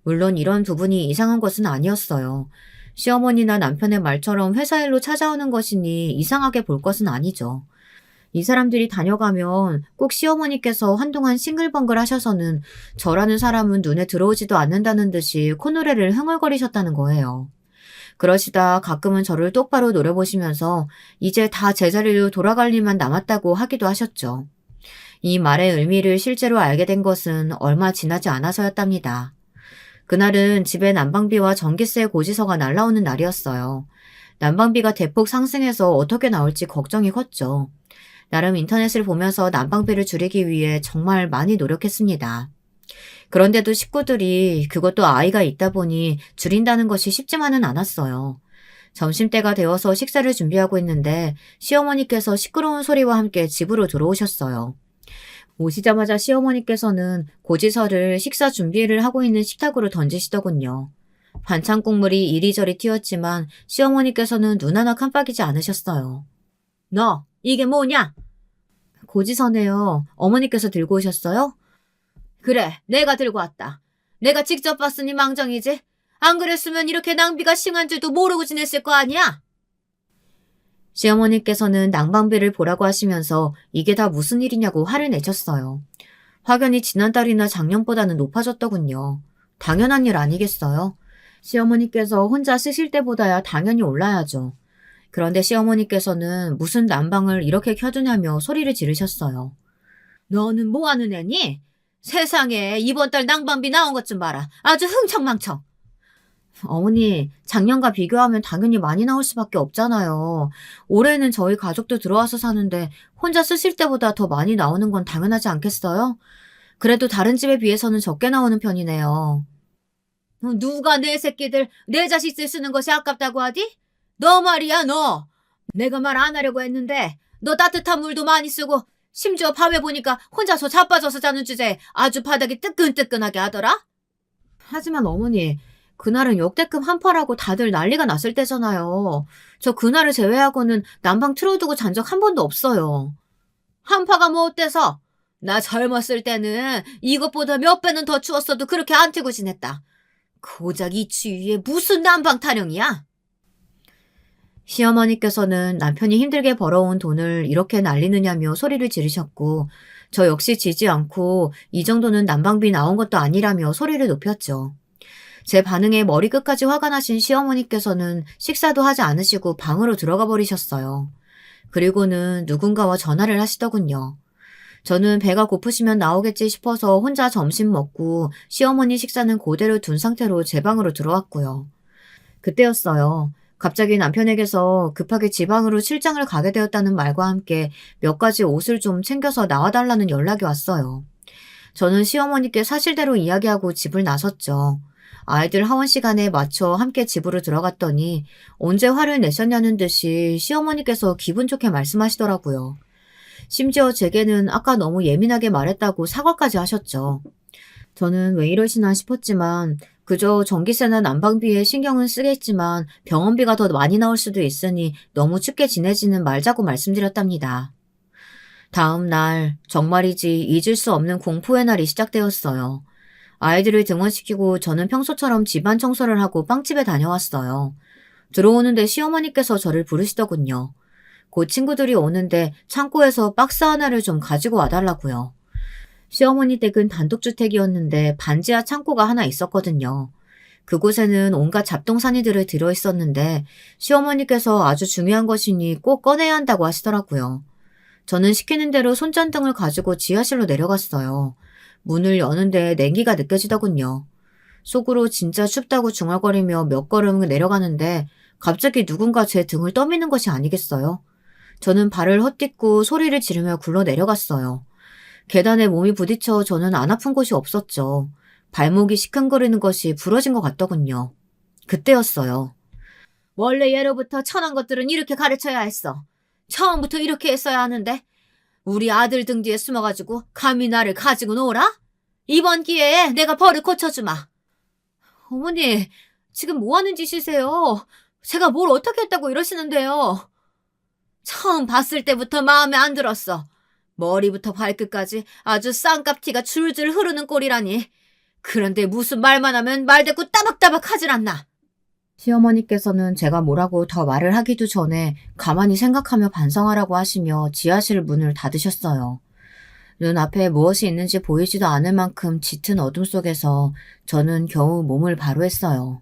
물론 이런 부분이 이상한 것은 아니었어요. 시어머니나 남편의 말처럼 회사 일로 찾아오는 것이니 이상하게 볼 것은 아니죠. 이 사람들이 다녀가면 꼭 시어머니께서 한동안 싱글벙글 하셔서는 저라는 사람은 눈에 들어오지도 않는다는 듯이 콧노래를 흥얼거리셨다는 거예요. 그러시다 가끔은 저를 똑바로 노려보시면서 이제 다 제자리로 돌아갈 일만 남았다고 하기도 하셨죠. 이 말의 의미를 실제로 알게 된 것은 얼마 지나지 않아서였답니다. 그날은 집에 난방비와 전기세 고지서가 날라오는 날이었어요. 난방비가 대폭 상승해서 어떻게 나올지 걱정이 컸죠. 나름 인터넷을 보면서 난방비를 줄이기 위해 정말 많이 노력했습니다. 그런데도 식구들이 그것도 아이가 있다 보니 줄인다는 것이 쉽지만은 않았어요. 점심때가 되어서 식사를 준비하고 있는데 시어머니께서 시끄러운 소리와 함께 집으로 들어오셨어요. 오시자마자 시어머니께서는 고지서를 식사 준비를 하고 있는 식탁으로 던지시더군요. 반찬 국물이 이리저리 튀었지만 시어머니께서는 눈 하나 깜빡이지 않으셨어요. 너, 이게 뭐냐? 고지서네요. 어머니께서 들고 오셨어요? 그래, 내가 들고 왔다. 내가 직접 봤으니 망정이지. 안 그랬으면 이렇게 낭비가 심한 줄도 모르고 지냈을 거 아니야? 시어머니께서는 난방비를 보라고 하시면서 이게 다 무슨 일이냐고 화를 내셨어요. 확연히 지난달이나 작년보다는 높아졌더군요. 당연한 일 아니겠어요? 시어머니께서 혼자 쓰실 때보다야 당연히 올라야죠. 그런데 시어머니께서는 무슨 난방을 이렇게 켜두냐며 소리를 지르셨어요. 너는 뭐하는 애니? 세상에 이번 달 난방비 나온 것 좀 봐라. 아주 흥청망청. 어머니, 작년과 비교하면 당연히 많이 나올 수밖에 없잖아요. 올해는 저희 가족도 들어와서 사는데 혼자 쓰실 때보다 더 많이 나오는 건 당연하지 않겠어요? 그래도 다른 집에 비해서는 적게 나오는 편이네요. 누가 내 새끼들, 내 자식들 쓰는 것이 아깝다고 하디? 너 말이야, 너. 내가 말 안 하려고 했는데 너 따뜻한 물도 많이 쓰고 심지어 밤에 보니까 혼자서 자빠져서 자는 주제에 아주 바닥이 뜨끈뜨끈하게 하더라? 하지만 어머니, 그날은 역대급 한파라고 다들 난리가 났을 때잖아요. 저 그날을 제외하고는 난방 틀어두고 잔 적 한 번도 없어요. 한파가 뭐 어때서? 나 젊었을 때는 이것보다 몇 배는 더 추웠어도 그렇게 안 트고 지냈다. 고작 이 추위에 무슨 난방 타령이야? 시어머니께서는 남편이 힘들게 벌어온 돈을 이렇게 날리느냐며 소리를 지르셨고 저 역시 지지 않고 이 정도는 난방비 나온 것도 아니라며 소리를 높였죠. 제 반응에 머리끝까지 화가 나신 시어머니께서는 식사도 하지 않으시고 방으로 들어가 버리셨어요. 그리고는 누군가와 전화를 하시더군요. 저는 배가 고프시면 나오겠지 싶어서 혼자 점심 먹고 시어머니 식사는 그대로 둔 상태로 제 방으로 들어왔고요. 그때였어요. 갑자기 남편에게서 급하게 지방으로 출장을 가게 되었다는 말과 함께 몇 가지 옷을 좀 챙겨서 나와달라는 연락이 왔어요. 저는 시어머니께 사실대로 이야기하고 집을 나섰죠. 아이들 하원 시간에 맞춰 함께 집으로 들어갔더니 언제 화를 내셨냐는 듯이 시어머니께서 기분 좋게 말씀하시더라고요. 심지어 제게는 아까 너무 예민하게 말했다고 사과까지 하셨죠. 저는 왜 이러시나 싶었지만 그저 전기세나 난방비에 신경은 쓰겠지만 병원비가 더 많이 나올 수도 있으니 너무 춥게 지내지는 말자고 말씀드렸답니다. 다음 날 정말이지 잊을 수 없는 공포의 날이 시작되었어요. 아이들을 등원시키고 저는 평소처럼 집안 청소를 하고 빵집에 다녀왔어요. 들어오는데 시어머니께서 저를 부르시더군요. 곧 친구들이 오는데 창고에서 박스 하나를 좀 가지고 와달라고요. 시어머니 댁은 단독주택이었는데 반지하 창고가 하나 있었거든요. 그곳에는 온갖 잡동사니들을 들어있었는데 시어머니께서 아주 중요한 것이니 꼭 꺼내야 한다고 하시더라고요. 저는 시키는 대로 손전등을 가지고 지하실로 내려갔어요. 문을 여는데 냉기가 느껴지더군요. 속으로 진짜 춥다고 중얼거리며 몇 걸음 내려가는데 갑자기 누군가 제 등을 떠미는 것이 아니겠어요? 저는 발을 헛딛고 소리를 지르며 굴러 내려갔어요. 계단에 몸이 부딪혀 저는 안 아픈 곳이 없었죠. 발목이 시큰거리는 것이 부러진 것 같더군요. 그때였어요. 원래 예로부터 천한 것들은 이렇게 가르쳐야 했어. 처음부터 이렇게 했어야 하는데 우리 아들 등 뒤에 숨어가지고 감히 나를 가지고 놀아? 이번 기회에 내가 벌을 고쳐주마. 어머니, 지금 뭐 하는 짓이세요? 제가 뭘 어떻게 했다고 이러시는데요? 처음 봤을 때부터 마음에 안 들었어. 머리부터 발끝까지 아주 쌍값티가 줄줄 흐르는 꼴이라니. 그런데 무슨 말만 하면 말대꾸 따박따박 하질 않나. 시어머니께서는 제가 뭐라고 더 말을 하기도 전에 가만히 생각하며 반성하라고 하시며 지하실 문을 닫으셨어요. 눈앞에 무엇이 있는지 보이지도 않을 만큼 짙은 어둠 속에서 저는 겨우 몸을 바로 했어요.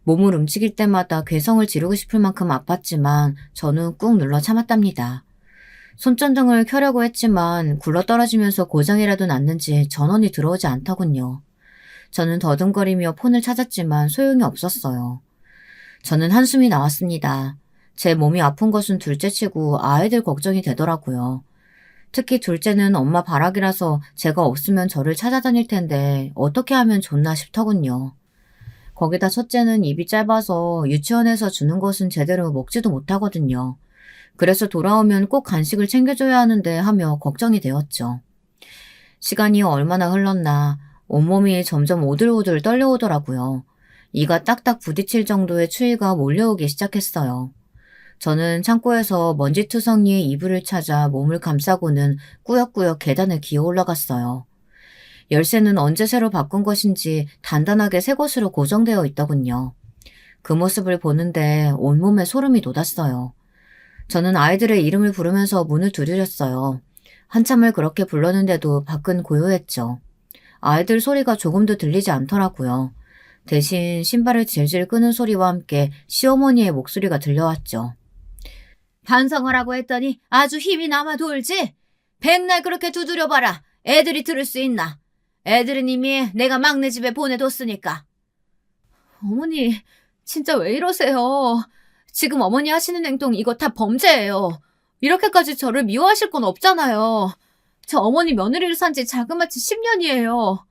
몸을 움직일 때마다 괴성을 지르고 싶을 만큼 아팠지만 저는 꾹 눌러 참았답니다. 손전등을 켜려고 했지만 굴러떨어지면서 고장이라도 났는지 전원이 들어오지 않더군요. 저는 더듬거리며 폰을 찾았지만 소용이 없었어요. 저는 한숨이 나왔습니다. 제 몸이 아픈 것은 둘째치고 아이들 걱정이 되더라고요. 특히 둘째는 엄마 바락이라서 제가 없으면 저를 찾아다닐 텐데 어떻게 하면 좋나 싶더군요. 거기다 첫째는 입이 짧아서 유치원에서 주는 것은 제대로 먹지도 못하거든요. 그래서 돌아오면 꼭 간식을 챙겨줘야 하는데 하며 걱정이 되었죠. 시간이 얼마나 흘렀나 온몸이 점점 오들오들 떨려오더라고요. 이가 딱딱 부딪힐 정도의 추위가 몰려오기 시작했어요. 저는 창고에서 먼지투성이의 이불을 찾아 몸을 감싸고는 꾸역꾸역 계단을 기어 올라갔어요. 열쇠는 언제 새로 바꾼 것인지 단단하게 새 곳으로 고정되어 있더군요. 그 모습을 보는데 온몸에 소름이 돋았어요. 저는 아이들의 이름을 부르면서 문을 두드렸어요. 한참을 그렇게 불렀는데도 밖은 고요했죠. 아이들 소리가 조금도 들리지 않더라고요. 대신 신발을 질질 끄는 소리와 함께 시어머니의 목소리가 들려왔죠. 반성하라고 했더니 아주 힘이 남아 돌지? 백날 그렇게 두드려봐라. 애들이 들을 수 있나? 애들은 이미 내가 막내 집에 보내뒀으니까. 어머니, 진짜 왜 이러세요? 지금 어머니 하시는 행동 이거 다 범죄예요. 이렇게까지 저를 미워하실 건 없잖아요. 저 어머니 며느리를 산 지 자그마치 10년이에요.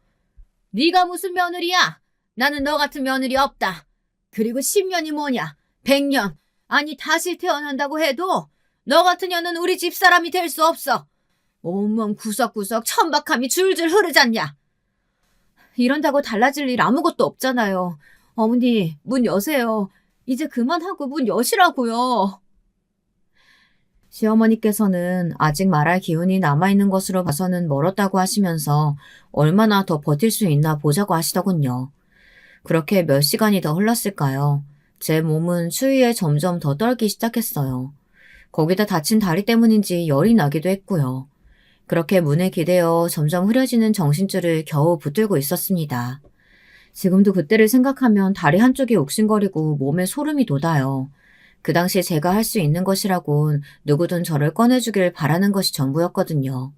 네가 무슨 며느리야? 나는 너 같은 며느리 없다. 그리고 10년이 뭐냐? 100년. 아니 다시 태어난다고 해도 너 같은 년은 우리 집사람이 될 수 없어. 온몸 구석구석 천박함이 줄줄 흐르잖냐. 이런다고 달라질 일 아무것도 없잖아요. 어머니, 문 여세요. 이제 그만하고 문 여시라고요. 시어머니께서는 아직 말할 기운이 남아있는 것으로 봐서는 멀었다고 하시면서 얼마나 더 버틸 수 있나 보자고 하시더군요. 그렇게 몇 시간이 더 흘렀을까요? 제 몸은 추위에 점점 더 떨기 시작했어요. 거기다 다친 다리 때문인지 열이 나기도 했고요. 그렇게 문에 기대어 점점 흐려지는 정신줄을 겨우 붙들고 있었습니다. 지금도 그때를 생각하면 다리 한쪽이 욱신거리고 몸에 소름이 돋아요. 그 당시 제가 할 수 있는 것이라곤 누구든 저를 꺼내주길 바라는 것이 전부였거든요.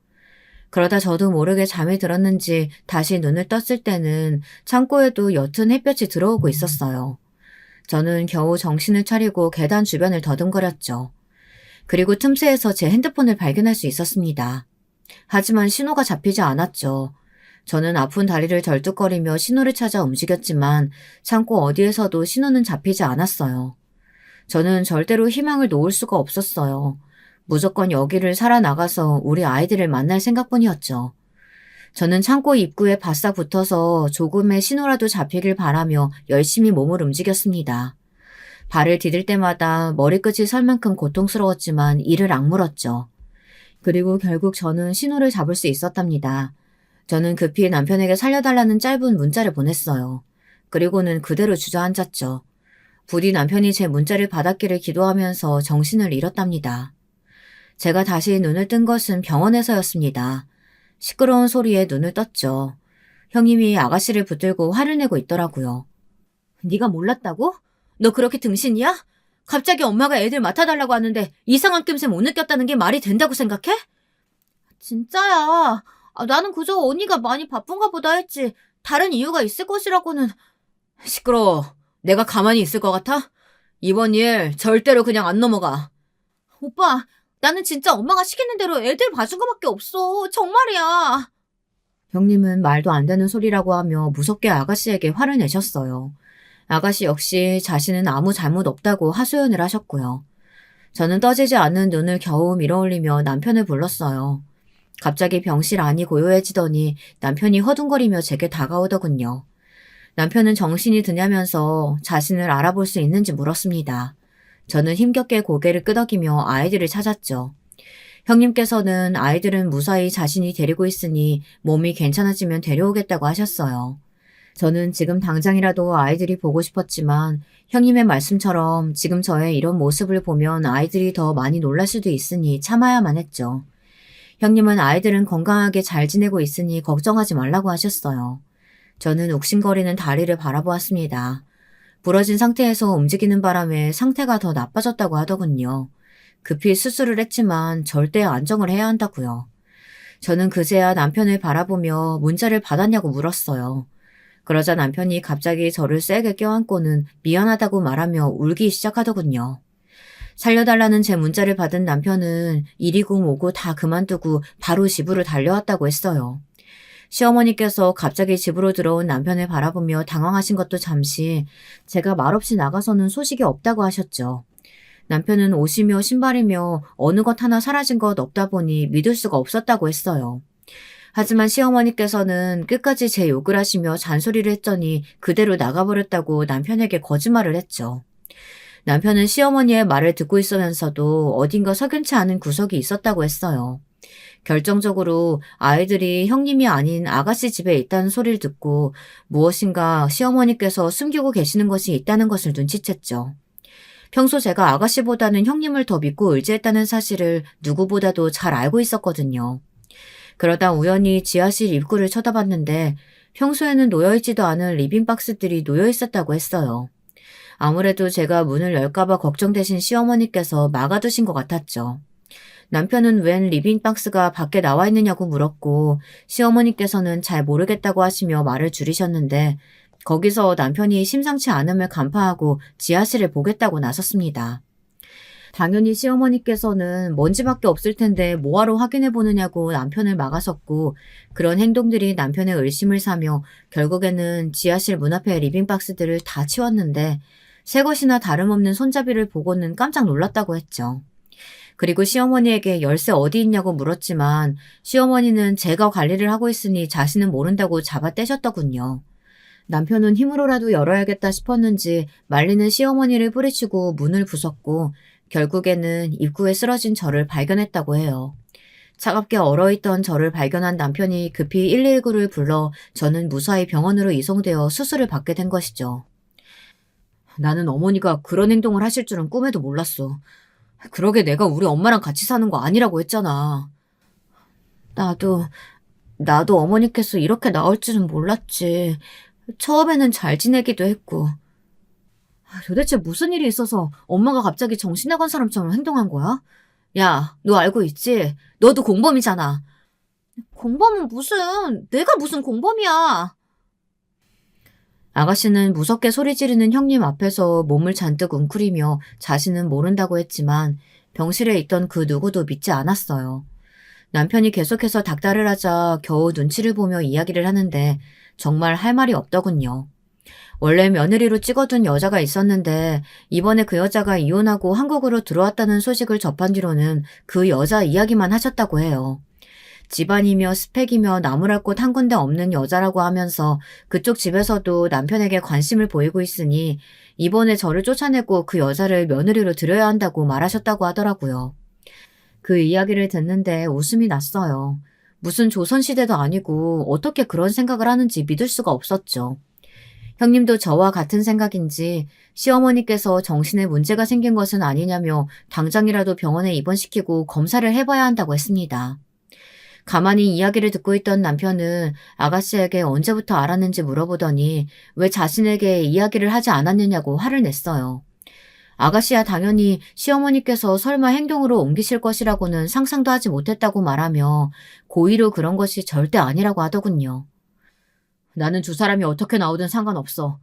그러다 저도 모르게 잠이 들었는지 다시 눈을 떴을 때는 창고에도 옅은 햇볕이 들어오고 있었어요. 저는 겨우 정신을 차리고 계단 주변을 더듬거렸죠. 그리고 틈새에서 제 핸드폰을 발견할 수 있었습니다. 하지만 신호가 잡히지 않았죠. 저는 아픈 다리를 절뚝거리며 신호를 찾아 움직였지만 창고 어디에서도 신호는 잡히지 않았어요. 저는 절대로 희망을 놓을 수가 없었어요. 무조건 여기를 살아나가서 우리 아이들을 만날 생각뿐이었죠. 저는 창고 입구에 바싹 붙어서 조금의 신호라도 잡히길 바라며 열심히 몸을 움직였습니다. 발을 디딜 때마다 머리끝이 설 만큼 고통스러웠지만 이를 악물었죠. 그리고 결국 저는 신호를 잡을 수 있었답니다. 저는 급히 남편에게 살려달라는 짧은 문자를 보냈어요. 그리고는 그대로 주저앉았죠. 부디 남편이 제 문자를 받았기를 기도하면서 정신을 잃었답니다. 제가 다시 눈을 뜬 것은 병원에서였습니다. 시끄러운 소리에 눈을 떴죠. 형님이 아가씨를 붙들고 화를 내고 있더라고요. 네가 몰랐다고? 너 그렇게 등신이야? 갑자기 엄마가 애들 맡아달라고 하는데 이상한 낌새 못 느꼈다는 게 말이 된다고 생각해? 진짜야. 나는 그저 언니가 많이 바쁜가 보다 했지. 다른 이유가 있을 것이라고는. 시끄러워. 내가 가만히 있을 것 같아? 이번 일 절대로 그냥 안 넘어가. 오빠, 나는 진짜 엄마가 시키는 대로 애들 봐준 거밖에 없어. 정말이야. 형님은 말도 안 되는 소리라고 하며 무섭게 아가씨에게 화를 내셨어요. 아가씨 역시 자신은 아무 잘못 없다고 하소연을 하셨고요. 저는 떠지지 않는 눈을 겨우 밀어올리며 남편을 불렀어요. 갑자기 병실 안이 고요해지더니 남편이 허둥거리며 제게 다가오더군요. 남편은 정신이 드냐면서 자신을 알아볼 수 있는지 물었습니다. 저는 힘겹게 고개를 끄덕이며 아이들을 찾았죠. 형님께서는 아이들은 무사히 자신이 데리고 있으니 몸이 괜찮아지면 데려오겠다고 하셨어요. 저는 지금 당장이라도 아이들이 보고 싶었지만 형님의 말씀처럼 지금 저의 이런 모습을 보면 아이들이 더 많이 놀랄 수도 있으니 참아야만 했죠. 형님은 아이들은 건강하게 잘 지내고 있으니 걱정하지 말라고 하셨어요. 저는 욱신거리는 다리를 바라보았습니다. 부러진 상태에서 움직이는 바람에 상태가 더 나빠졌다고 하더군요. 급히 수술을 했지만 절대 안정을 해야 한다고요. 저는 그제야 남편을 바라보며 문자를 받았냐고 물었어요. 그러자 남편이 갑자기 저를 세게 껴안고는 미안하다고 말하며 울기 시작하더군요. 살려달라는 제 문자를 받은 남편은 이리고 뭐고 다 그만두고 바로 집으로 달려왔다고 했어요. 시어머니께서 갑자기 집으로 들어온 남편을 바라보며 당황하신 것도 잠시 제가 말없이 나가서는 소식이 없다고 하셨죠. 남편은 옷이며 신발이며 어느 것 하나 사라진 것 없다 보니 믿을 수가 없었다고 했어요. 하지만 시어머니께서는 끝까지 제 욕을 하시며 잔소리를 했더니 그대로 나가버렸다고 남편에게 거짓말을 했죠. 남편은 시어머니의 말을 듣고 있으면서도 어딘가 석연치 않은 구석이 있었다고 했어요. 결정적으로 아이들이 형님이 아닌 아가씨 집에 있다는 소리를 듣고 무엇인가 시어머니께서 숨기고 계시는 것이 있다는 것을 눈치챘죠. 평소 제가 아가씨보다는 형님을 더 믿고 의지했다는 사실을 누구보다도 잘 알고 있었거든요. 그러다 우연히 지하실 입구를 쳐다봤는데 평소에는 놓여있지도 않은 리빙박스들이 놓여 있었다고 했어요. 아무래도 제가 문을 열까봐 걱정되신 시어머니께서 막아두신 것 같았죠. 남편은 웬 리빙박스가 밖에 나와 있느냐고 물었고 시어머니께서는 잘 모르겠다고 하시며 말을 줄이셨는데 거기서 남편이 심상치 않음을 간파하고 지하실을 보겠다고 나섰습니다. 당연히 시어머니께서는 먼지밖에 없을 텐데 뭐하러 확인해 보느냐고 남편을 막아섰고 그런 행동들이 남편의 의심을 사며 결국에는 지하실 문 앞에 리빙박스들을 다 치웠는데 새 것이나 다름없는 손잡이를 보고는 깜짝 놀랐다고 했죠. 그리고 시어머니에게 열쇠 어디 있냐고 물었지만 시어머니는 제가 관리를 하고 있으니 자신은 모른다고 잡아떼셨더군요. 남편은 힘으로라도 열어야겠다 싶었는지 말리는 시어머니를 뿌리치고 문을 부쉈고 결국에는 입구에 쓰러진 저를 발견했다고 해요. 차갑게 얼어있던 저를 발견한 남편이 급히 119를 불러 저는 무사히 병원으로 이송되어 수술을 받게 된 것이죠. 나는 어머니가 그런 행동을 하실 줄은 꿈에도 몰랐어. 그러게 내가 우리 엄마랑 같이 사는 거 아니라고 했잖아. 나도 어머니께서 이렇게 나올 줄은 몰랐지. 처음에는 잘 지내기도 했고. 도대체 무슨 일이 있어서 엄마가 갑자기 정신 나간 사람처럼 행동한 거야? 야, 너 알고 있지? 너도 공범이잖아. 공범은 무슨, 내가 무슨 공범이야. 아가씨는 무섭게 소리 지르는 형님 앞에서 몸을 잔뜩 웅크리며 자신은 모른다고 했지만 병실에 있던 그 누구도 믿지 않았어요. 남편이 계속해서 닥달을 하자 겨우 눈치를 보며 이야기를 하는데 정말 할 말이 없더군요. 원래 며느리로 찍어둔 여자가 있었는데 이번에 그 여자가 이혼하고 한국으로 들어왔다는 소식을 접한 뒤로는 그 여자 이야기만 하셨다고 해요. 집안이며 스펙이며 나무랄 곳 한 군데 없는 여자라고 하면서 그쪽 집에서도 남편에게 관심을 보이고 있으니 이번에 저를 쫓아내고 그 여자를 며느리로 들여야 한다고 말하셨다고 하더라고요. 그 이야기를 듣는데 웃음이 났어요. 무슨 조선시대도 아니고 어떻게 그런 생각을 하는지 믿을 수가 없었죠. 형님도 저와 같은 생각인지 시어머니께서 정신에 문제가 생긴 것은 아니냐며 당장이라도 병원에 입원시키고 검사를 해봐야 한다고 했습니다. 가만히 이야기를 듣고 있던 남편은 아가씨에게 언제부터 알았는지 물어보더니 왜 자신에게 이야기를 하지 않았느냐고 화를 냈어요. 아가씨야 당연히 시어머니께서 설마 행동으로 옮기실 것이라고는 상상도 하지 못했다고 말하며 고의로 그런 것이 절대 아니라고 하더군요. 나는 두 사람이 어떻게 나오든 상관없어.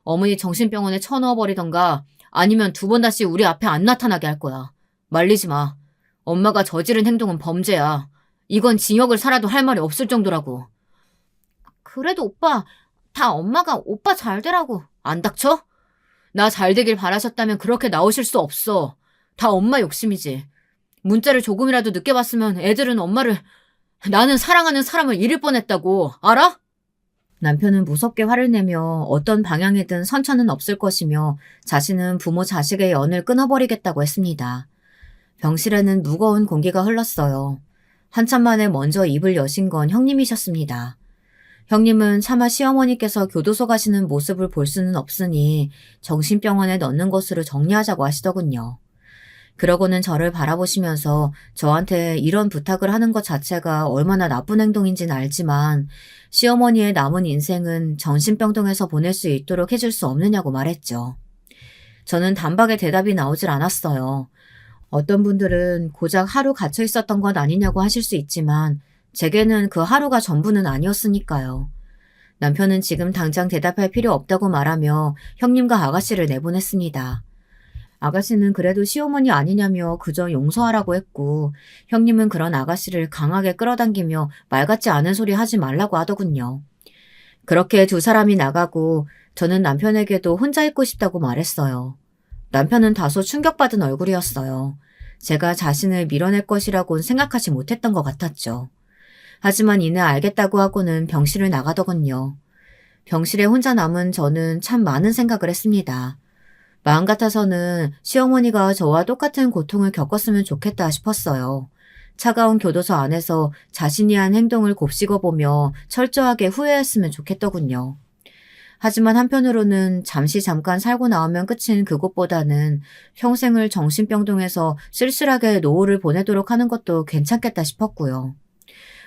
어머니 정신병원에 쳐넣어버리던가 아니면 두 번 다시 우리 앞에 안 나타나게 할 거야. 말리지 마. 엄마가 저지른 행동은 범죄야. 이건 징역을 살아도 할 말이 없을 정도라고. 그래도 오빠, 다 엄마가 오빠 잘 되라고. 안 닥쳐? 나 잘 되길 바라셨다면 그렇게 나오실 수 없어. 다 엄마 욕심이지. 문자를 조금이라도 늦게 봤으면 애들은 엄마를, 나는 사랑하는 사람을 잃을 뻔했다고. 알아? 남편은 무섭게 화를 내며 어떤 방향이든 선처는 없을 것이며 자신은 부모 자식의 연을 끊어버리겠다고 했습니다. 병실에는 무거운 공기가 흘렀어요. 한참 만에 먼저 입을 여신 건 형님이셨습니다. 형님은 차마 시어머니께서 교도소 가시는 모습을 볼 수는 없으니 정신병원에 넣는 것으로 정리하자고 하시더군요. 그러고는 저를 바라보시면서 저한테 이런 부탁을 하는 것 자체가 얼마나 나쁜 행동인지는 알지만 시어머니의 남은 인생은 정신병동에서 보낼 수 있도록 해줄 수 없느냐고 말했죠. 저는 단박에 대답이 나오질 않았어요. 어떤 분들은 고작 하루 갇혀 있었던 것 아니냐고 하실 수 있지만 제게는 그 하루가 전부는 아니었으니까요. 남편은 지금 당장 대답할 필요 없다고 말하며 형님과 아가씨를 내보냈습니다. 아가씨는 그래도 시어머니 아니냐며 그저 용서하라고 했고 형님은 그런 아가씨를 강하게 끌어당기며 말 같지 않은 소리 하지 말라고 하더군요. 그렇게 두 사람이 나가고 저는 남편에게도 혼자 있고 싶다고 말했어요. 남편은 다소 충격받은 얼굴이었어요. 제가 자신을 밀어낼 것이라고는 생각하지 못했던 것 같았죠. 하지만 이내 알겠다고 하고는 병실을 나가더군요. 병실에 혼자 남은 저는 참 많은 생각을 했습니다. 마음 같아서는 시어머니가 저와 똑같은 고통을 겪었으면 좋겠다 싶었어요. 차가운 교도소 안에서 자신이 한 행동을 곱씹어 보며 철저하게 후회했으면 좋겠더군요. 하지만 한편으로는 잠깐 살고 나오면 끝인 그곳보다는 평생을 정신병동에서 쓸쓸하게 노후를 보내도록 하는 것도 괜찮겠다 싶었고요.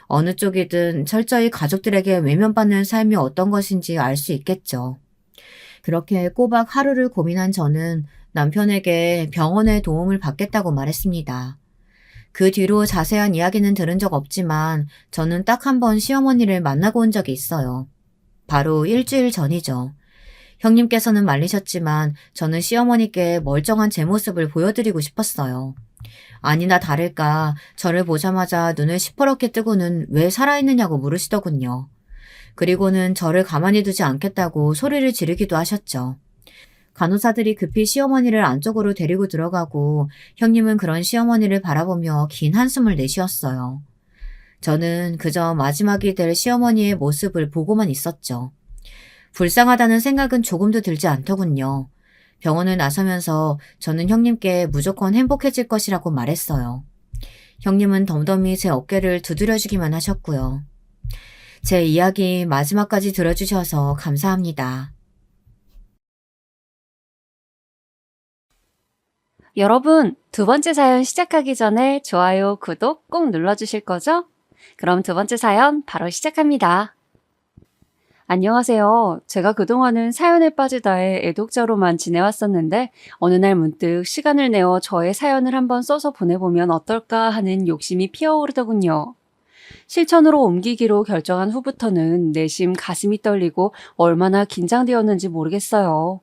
어느 쪽이든 철저히 가족들에게 외면받는 삶이 어떤 것인지 알 수 있겠죠. 그렇게 꼬박 하루를 고민한 저는 남편에게 병원의 도움을 받겠다고 말했습니다. 그 뒤로 자세한 이야기는 들은 적 없지만 저는 딱 한 번 시어머니를 만나고 온 적이 있어요. 바로 일주일 전이죠. 형님께서는 말리셨지만 저는 시어머니께 멀쩡한 제 모습을 보여드리고 싶었어요. 아니나 다를까 저를 보자마자 눈을 시퍼렇게 뜨고는 왜 살아있느냐고 물으시더군요. 그리고는 저를 가만히 두지 않겠다고 소리를 지르기도 하셨죠. 간호사들이 급히 시어머니를 안쪽으로 데리고 들어가고 형님은 그런 시어머니를 바라보며 긴 한숨을 내쉬었어요. 저는 그저 마지막이 될 시어머니의 모습을 보고만 있었죠. 불쌍하다는 생각은 조금도 들지 않더군요. 병원을 나서면서 저는 형님께 무조건 행복해질 것이라고 말했어요. 형님은 덤덤히 제 어깨를 두드려주기만 하셨고요. 제 이야기 마지막까지 들어주셔서 감사합니다. 여러분, 두 번째 사연 시작하기 전에 좋아요, 구독 꼭 눌러주실 거죠? 그럼 두 번째 사연 바로 시작합니다. 안녕하세요. 제가 그동안은 사연에 빠지다의 애독자로만 지내왔었는데 어느 날 문득 시간을 내어 저의 사연을 한번 써서 보내보면 어떨까 하는 욕심이 피어오르더군요. 실천으로 옮기기로 결정한 후부터는 내심 가슴이 떨리고 얼마나 긴장되었는지 모르겠어요.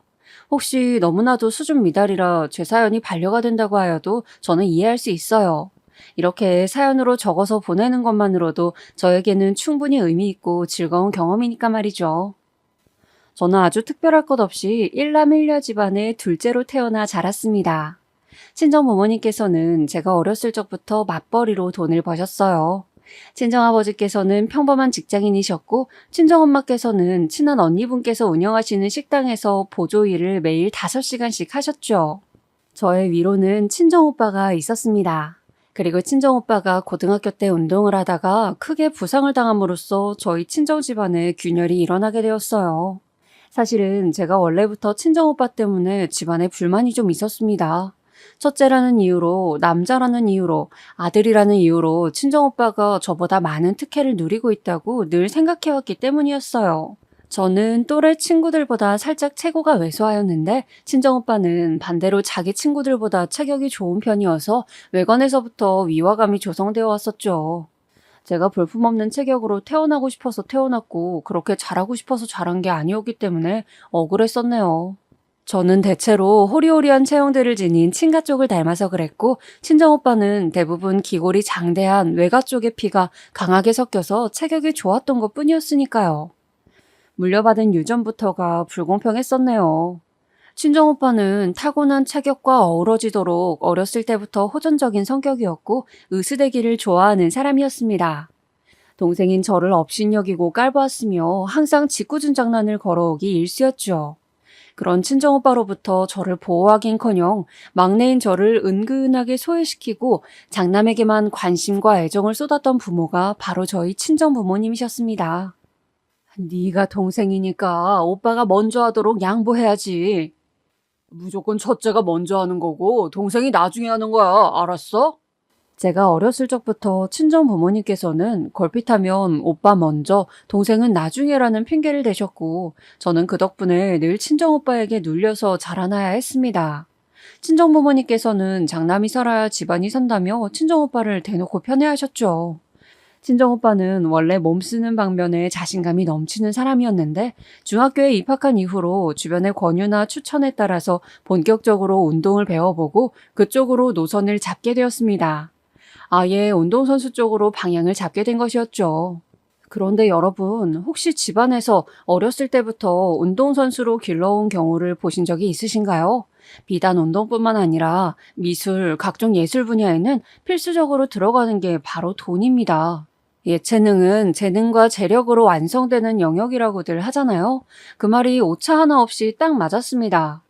혹시 너무나도 수준 미달이라 제 사연이 반려가 된다고 하여도 저는 이해할 수 있어요. 이렇게 사연으로 적어서 보내는 것만으로도 저에게는 충분히 의미 있고 즐거운 경험이니까 말이죠. 저는 아주 특별할 것 없이 일남 일녀 집안의 둘째로 태어나 자랐습니다. 친정 부모님께서는 제가 어렸을 적부터 맞벌이로 돈을 버셨어요. 친정아버지께서는 평범한 직장인이셨고 친정엄마께서는 친한 언니분께서 운영하시는 식당에서 보조 일을 매일 5시간씩 하셨죠. 저의 위로는 친정오빠가 있었습니다. 그리고 친정오빠가 고등학교 때 운동을 하다가 크게 부상을 당함으로써 저희 친정 집안에 균열이 일어나게 되었어요. 사실은 제가 원래부터 친정오빠 때문에 집안에 불만이 좀 있었습니다. 첫째라는 이유로, 남자라는 이유로, 아들이라는 이유로 친정오빠가 저보다 많은 특혜를 누리고 있다고 늘 생각해왔기 때문이었어요. 저는 또래 친구들보다 살짝 체구가 왜소하였는데 친정오빠는 반대로 자기 친구들보다 체격이 좋은 편이어서 외관에서부터 위화감이 조성되어 왔었죠. 제가 볼품없는 체격으로 태어나고 싶어서 태어났고 그렇게 잘하고 싶어서 자란 게 아니었기 때문에 억울했었네요. 저는 대체로 호리호리한 체형들을 지닌 친가 쪽을 닮아서 그랬고 친정오빠는 대부분 기골이 장대한 외가 쪽의 피가 강하게 섞여서 체격이 좋았던 것 뿐이었으니까요. 물려받은 유전부터가 불공평했었네요. 친정오빠는 타고난 체격과 어우러지도록 어렸을 때부터 호전적인 성격이었고 으스대기를 좋아하는 사람이었습니다. 동생인 저를 업신여기고 깔보았으며 항상 짓궂은 장난을 걸어오기 일쑤였죠. 그런 친정오빠로부터 저를 보호하긴커녕 막내인 저를 은근하게 소외시키고 장남에게만 관심과 애정을 쏟았던 부모가 바로 저희 친정 부모님이셨습니다. 네가 동생이니까 오빠가 먼저 하도록 양보해야지. 무조건 첫째가 먼저 하는 거고 동생이 나중에 하는 거야. 알았어? 제가 어렸을 적부터 친정 부모님께서는 걸핏하면 오빠 먼저, 동생은 나중에라는 핑계를 대셨고 저는 그 덕분에 늘 친정 오빠에게 눌려서 자라나야 했습니다. 친정 부모님께서는 장남이 살아야 집안이 산다며 친정 오빠를 대놓고 편애하셨죠. 친정 오빠는 원래 몸 쓰는 방면에 자신감이 넘치는 사람이었는데 중학교에 입학한 이후로 주변의 권유나 추천에 따라서 본격적으로 운동을 배워보고 그쪽으로 노선을 잡게 되었습니다. 아예 운동선수 쪽으로 방향을 잡게 된 것이었죠. 그런데 여러분, 혹시 집안에서 어렸을 때부터 운동선수로 길러온 경우를 보신 적이 있으신가요? 비단 운동뿐만 아니라 미술, 각종 예술 분야에는 필수적으로 들어가는 게 바로 돈입니다. 예체능은 재능과 재력으로 완성되는 영역이라고들 하잖아요. 그 말이 오차 하나 없이 딱 맞았습니다.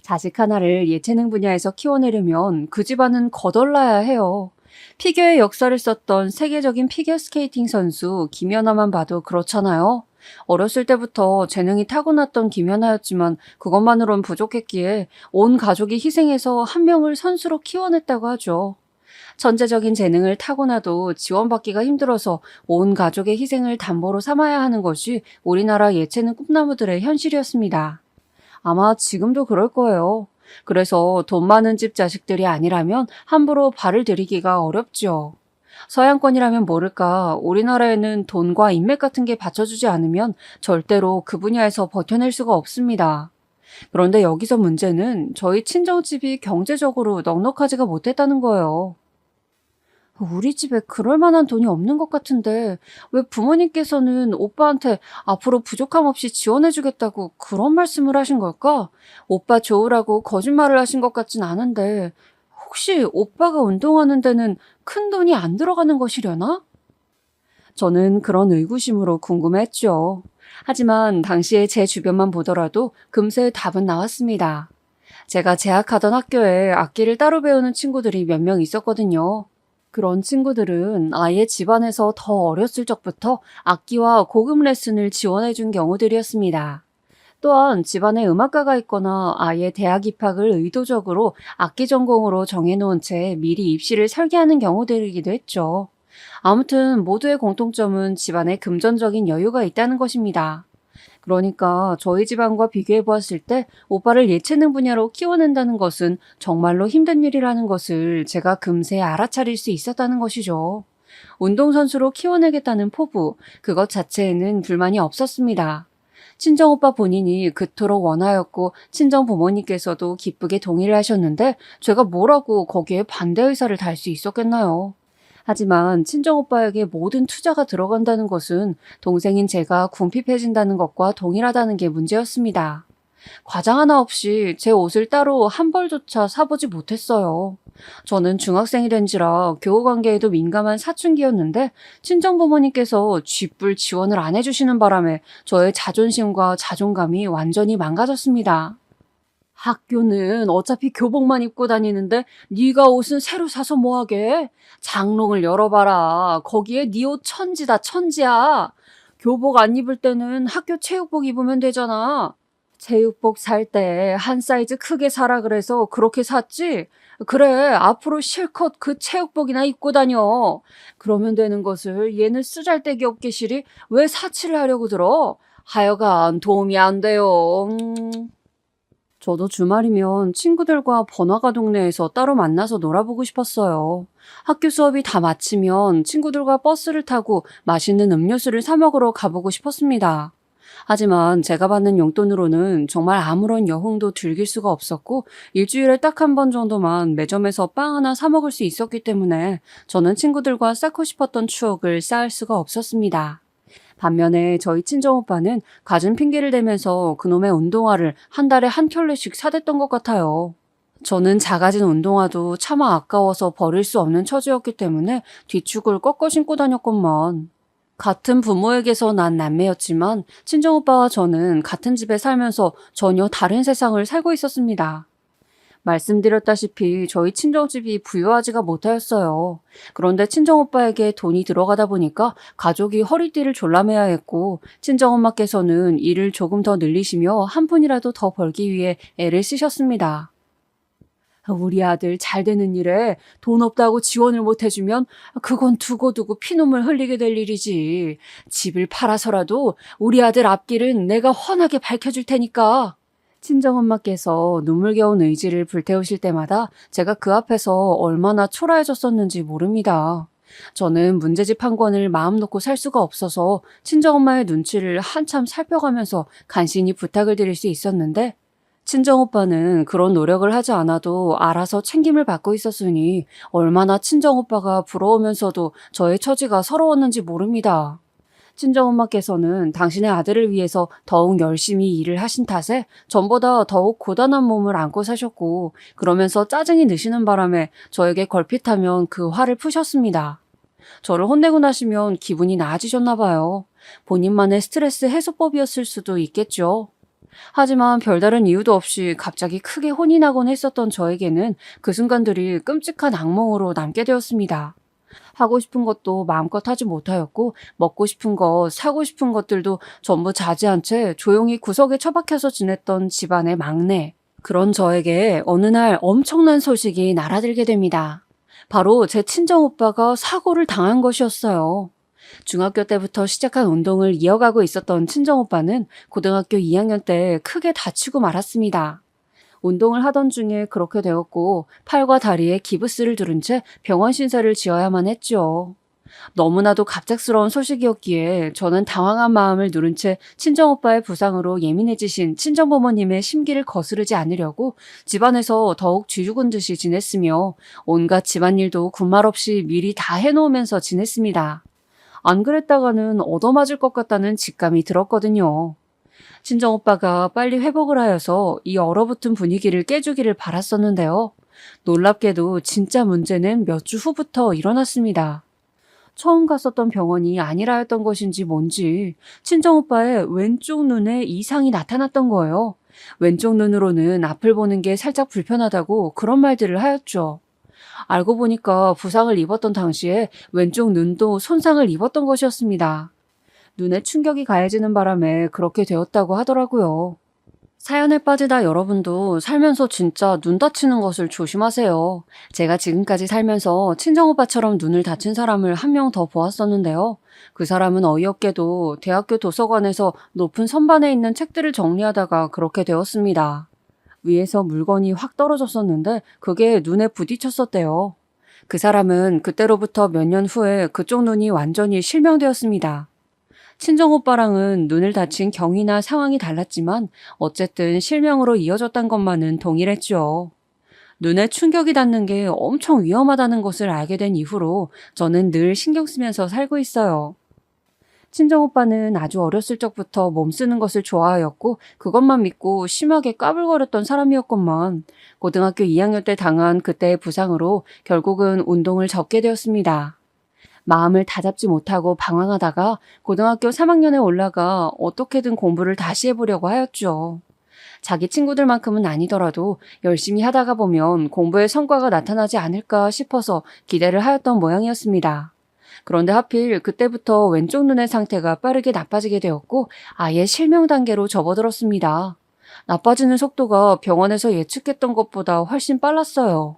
자식 하나를 예체능 분야에서 키워내려면 그 집안은 거덜나야 해요. 피겨의 역사를 썼던 세계적인 피겨스케이팅 선수 김연아만 봐도 그렇잖아요. 어렸을 때부터 재능이 타고났던 김연아였지만 그것만으론 부족했기에 온 가족이 희생해서 한 명을 선수로 키워냈다고 하죠. 천재적인 재능을 타고나도 지원받기가 힘들어서 온 가족의 희생을 담보로 삼아야 하는 것이 우리나라 예체능 꿈나무들의 현실이었습니다. 아마 지금도 그럴 거예요. 그래서 돈 많은 집 자식들이 아니라면 함부로 발을 들이기가 어렵죠. 서양권이라면 모를까 우리나라에는 돈과 인맥 같은 게 받쳐주지 않으면 절대로 그 분야에서 버텨낼 수가 없습니다. 그런데 여기서 문제는 저희 친정집이 경제적으로 넉넉하지가 못했다는 거예요. 우리 집에 그럴 만한 돈이 없는 것 같은데 왜 부모님께서는 오빠한테 앞으로 부족함 없이 지원해주겠다고 그런 말씀을 하신 걸까? 오빠 좋으라고 거짓말을 하신 것 같진 않은데 혹시 오빠가 운동하는 데는 큰 돈이 안 들어가는 것이려나? 저는 그런 의구심으로 궁금했죠. 하지만 당시에 제 주변만 보더라도 금세 답은 나왔습니다. 제가 재학하던 학교에 악기를 따로 배우는 친구들이 몇 명 있었거든요. 그런 친구들은 아예 집안에서 더 어렸을 적부터 악기와 고급 레슨을 지원해준 경우들이었습니다. 또한 집안에 음악가가 있거나 아예 대학 입학을 의도적으로 악기 전공으로 정해놓은 채 미리 입시를 설계하는 경우들이기도 했죠. 아무튼 모두의 공통점은 집안에 금전적인 여유가 있다는 것입니다. 그러니까 저희 집안과 비교해 보았을 때 오빠를 예체능 분야로 키워낸다는 것은 정말로 힘든 일이라는 것을 제가 금세 알아차릴 수 있었다는 것이죠. 운동선수로 키워내겠다는 포부, 그것 자체에는 불만이 없었습니다. 친정오빠 본인이 그토록 원하였고 친정 부모님께서도 기쁘게 동의를 하셨는데 제가 뭐라고 거기에 반대 의사를 달 수 있었겠나요? 하지만 친정오빠에게 모든 투자가 들어간다는 것은 동생인 제가 궁핍해진다는 것과 동일하다는 게 문제였습니다. 과장 하나 없이 제 옷을 따로 한 벌조차 사보지 못했어요. 저는 중학생이 된지라 교우관계에도 민감한 사춘기였는데 친정부모님께서 쥐뿔 지원을 안 해주시는 바람에 저의 자존심과 자존감이 완전히 망가졌습니다. 학교는 어차피 교복만 입고 다니는데 네가 옷은 새로 사서 뭐하게? 장롱을 열어봐라. 거기에 네 옷 천지다 천지야. 교복 안 입을 때는 학교 체육복 입으면 되잖아. 체육복 살 때 한 사이즈 크게 사라 그래서 그렇게 샀지? 그래, 앞으로 실컷 그 체육복이나 입고 다녀. 그러면 되는 것을 얘는 쓰잘데기 없게 시리 왜 사치를 하려고 들어? 하여간 도움이 안 돼요. 저도 주말이면 친구들과 번화가 동네에서 따로 만나서 놀아보고 싶었어요. 학교 수업이 다 마치면 친구들과 버스를 타고 맛있는 음료수를 사 먹으러 가보고 싶었습니다. 하지만 제가 받는 용돈으로는 정말 아무런 여흥도 즐길 수가 없었고 일주일에 딱 한 번 정도만 매점에서 빵 하나 사 먹을 수 있었기 때문에 저는 친구들과 쌓고 싶었던 추억을 쌓을 수가 없었습니다. 반면에 저희 친정오빠는 갖은 핑계를 대면서 그놈의 운동화를 한 달에 한 켤레씩 사댔던 것 같아요. 저는 작아진 운동화도 차마 아까워서 버릴 수 없는 처지였기 때문에 뒤축을 꺾어 신고 다녔건만. 같은 부모에게서 난 남매였지만 친정오빠와 저는 같은 집에 살면서 전혀 다른 세상을 살고 있었습니다. 말씀드렸다시피 저희 친정집이 부유하지가 못하였어요. 그런데 친정오빠에게 돈이 들어가다 보니까 가족이 허리띠를 졸라매야 했고 친정엄마께서는 일을 조금 더 늘리시며 한 푼이라도 더 벌기 위해 애를 쓰셨습니다. 우리 아들 잘 되는 일에 돈 없다고 지원을 못 해주면 그건 두고두고 피눈물 흘리게 될 일이지. 집을 팔아서라도 우리 아들 앞길은 내가 훤하게 밝혀줄 테니까. 친정엄마께서 눈물겨운 의지를 불태우실 때마다 제가 그 앞에서 얼마나 초라해졌었는지 모릅니다. 저는 문제집 한 권을 마음 놓고 살 수가 없어서 친정엄마의 눈치를 한참 살펴가면서 간신히 부탁을 드릴 수 있었는데 친정오빠는 그런 노력을 하지 않아도 알아서 챙김을 받고 있었으니 얼마나 친정오빠가 부러우면서도 저의 처지가 서러웠는지 모릅니다. 친정엄마께서는 당신의 아들을 위해서 더욱 열심히 일을 하신 탓에 전보다 더욱 고단한 몸을 안고 사셨고 그러면서 짜증이 느시는 바람에 저에게 걸핏하면 그 화를 푸셨습니다. 저를 혼내고 나시면 기분이 나아지셨나 봐요. 본인만의 스트레스 해소법이었을 수도 있겠죠. 하지만 별다른 이유도 없이 갑자기 크게 혼이 나곤 했었던 저에게는 그 순간들이 끔찍한 악몽으로 남게 되었습니다. 하고 싶은 것도 마음껏 하지 못하였고 먹고 싶은 것, 사고 싶은 것들도 전부 자제한 채 조용히 구석에 처박혀서 지냈던 집안의 막내. 그런 저에게 어느 날 엄청난 소식이 날아들게 됩니다. 바로 제 친정오빠가 사고를 당한 것이었어요. 중학교 때부터 시작한 운동을 이어가고 있었던 친정오빠는 고등학교 2학년 때 크게 다치고 말았습니다. 운동을 하던 중에 그렇게 되었고 팔과 다리에 기부스를 두른 채 병원 신세를 지어야만 했죠. 너무나도 갑작스러운 소식이었기에 저는 당황한 마음을 누른 채 친정오빠의 부상으로 예민해지신 친정부모님의 심기를 거스르지 않으려고 집안에서 더욱 쥐죽은 듯이 지냈으며 온갖 집안일도 군말 없이 미리 다 해놓으면서 지냈습니다. 안 그랬다가는 얻어맞을 것 같다는 직감이 들었거든요. 친정오빠가 빨리 회복을 하여서 이 얼어붙은 분위기를 깨주기를 바랐었는데요. 놀랍게도 진짜 문제는 몇 주 후부터 일어났습니다. 처음 갔었던 병원이 아니라 였던 것인지 뭔지 친정오빠의 왼쪽 눈에 이상이 나타났던 거예요. 왼쪽 눈으로는 앞을 보는 게 살짝 불편하다고 그런 말들을 하였죠. 알고 보니까 부상을 입었던 당시에 왼쪽 눈도 손상을 입었던 것이었습니다. 눈에 충격이 가해지는 바람에 그렇게 되었다고 하더라고요. 사연에 빠지다 여러분도 살면서 진짜 눈 다치는 것을 조심하세요. 제가 지금까지 살면서 친정오빠처럼 눈을 다친 사람을 한 명 더 보았었는데요. 그 사람은 어이없게도 대학교 도서관에서 높은 선반에 있는 책들을 정리하다가 그렇게 되었습니다. 위에서 물건이 확 떨어졌었는데 그게 눈에 부딪혔었대요. 그 사람은 그때로부터 몇 년 후에 그쪽 눈이 완전히 실명되었습니다. 친정오빠랑은 눈을 다친 경위나 상황이 달랐지만 어쨌든 실명으로 이어졌단 것만은 동일했죠. 눈에 충격이 닿는 게 엄청 위험하다는 것을 알게 된 이후로 저는 늘 신경 쓰면서 살고 있어요. 친정오빠는 아주 어렸을 적부터 몸 쓰는 것을 좋아하였고 그것만 믿고 심하게 까불거렸던 사람이었건만 고등학교 2학년 때 당한 그때의 부상으로 결국은 운동을 접게 되었습니다. 마음을 다잡지 못하고 방황하다가 고등학교 3학년에 올라가 어떻게든 공부를 다시 해보려고 하였죠. 자기 친구들만큼은 아니더라도 열심히 하다가 보면 공부에 성과가 나타나지 않을까 싶어서 기대를 하였던 모양이었습니다. 그런데 하필 그때부터 왼쪽 눈의 상태가 빠르게 나빠지게 되었고 아예 실명 단계로 접어들었습니다. 나빠지는 속도가 병원에서 예측했던 것보다 훨씬 빨랐어요.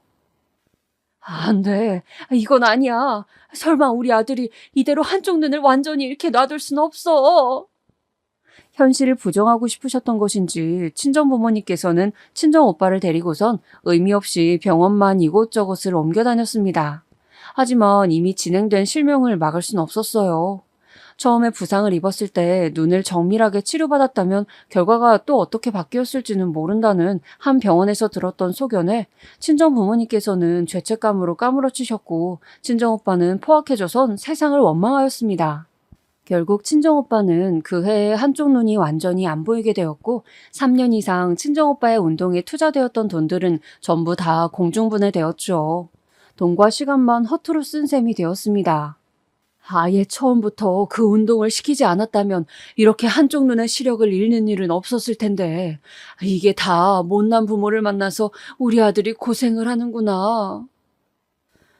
안 돼. 이건 아니야. 설마 우리 아들이 이대로 한쪽 눈을 완전히 잃게 놔둘 순 없어. 현실을 부정하고 싶으셨던 것인지 친정부모님께서는 친정오빠를 데리고선 의미 없이 병원만 이곳저곳을 옮겨 다녔습니다. 하지만 이미 진행된 실명을 막을 순 없었어요. 처음에 부상을 입었을 때 눈을 정밀하게 치료받았다면 결과가 또 어떻게 바뀌었을지는 모른다는 한 병원에서 들었던 소견에 친정 부모님께서는 죄책감으로 까무러치셨고 친정오빠는 포악해져선 세상을 원망하였습니다. 결국 친정오빠는 그 해에 한쪽 눈이 완전히 안 보이게 되었고 3년 이상 친정오빠의 운동에 투자되었던 돈들은 전부 다 공중분해되었죠. 돈과 시간만 허투루 쓴 셈이 되었습니다. 아예 처음부터 그 운동을 시키지 않았다면 이렇게 한쪽 눈의 시력을 잃는 일은 없었을 텐데 이게 다 못난 부모를 만나서 우리 아들이 고생을 하는구나.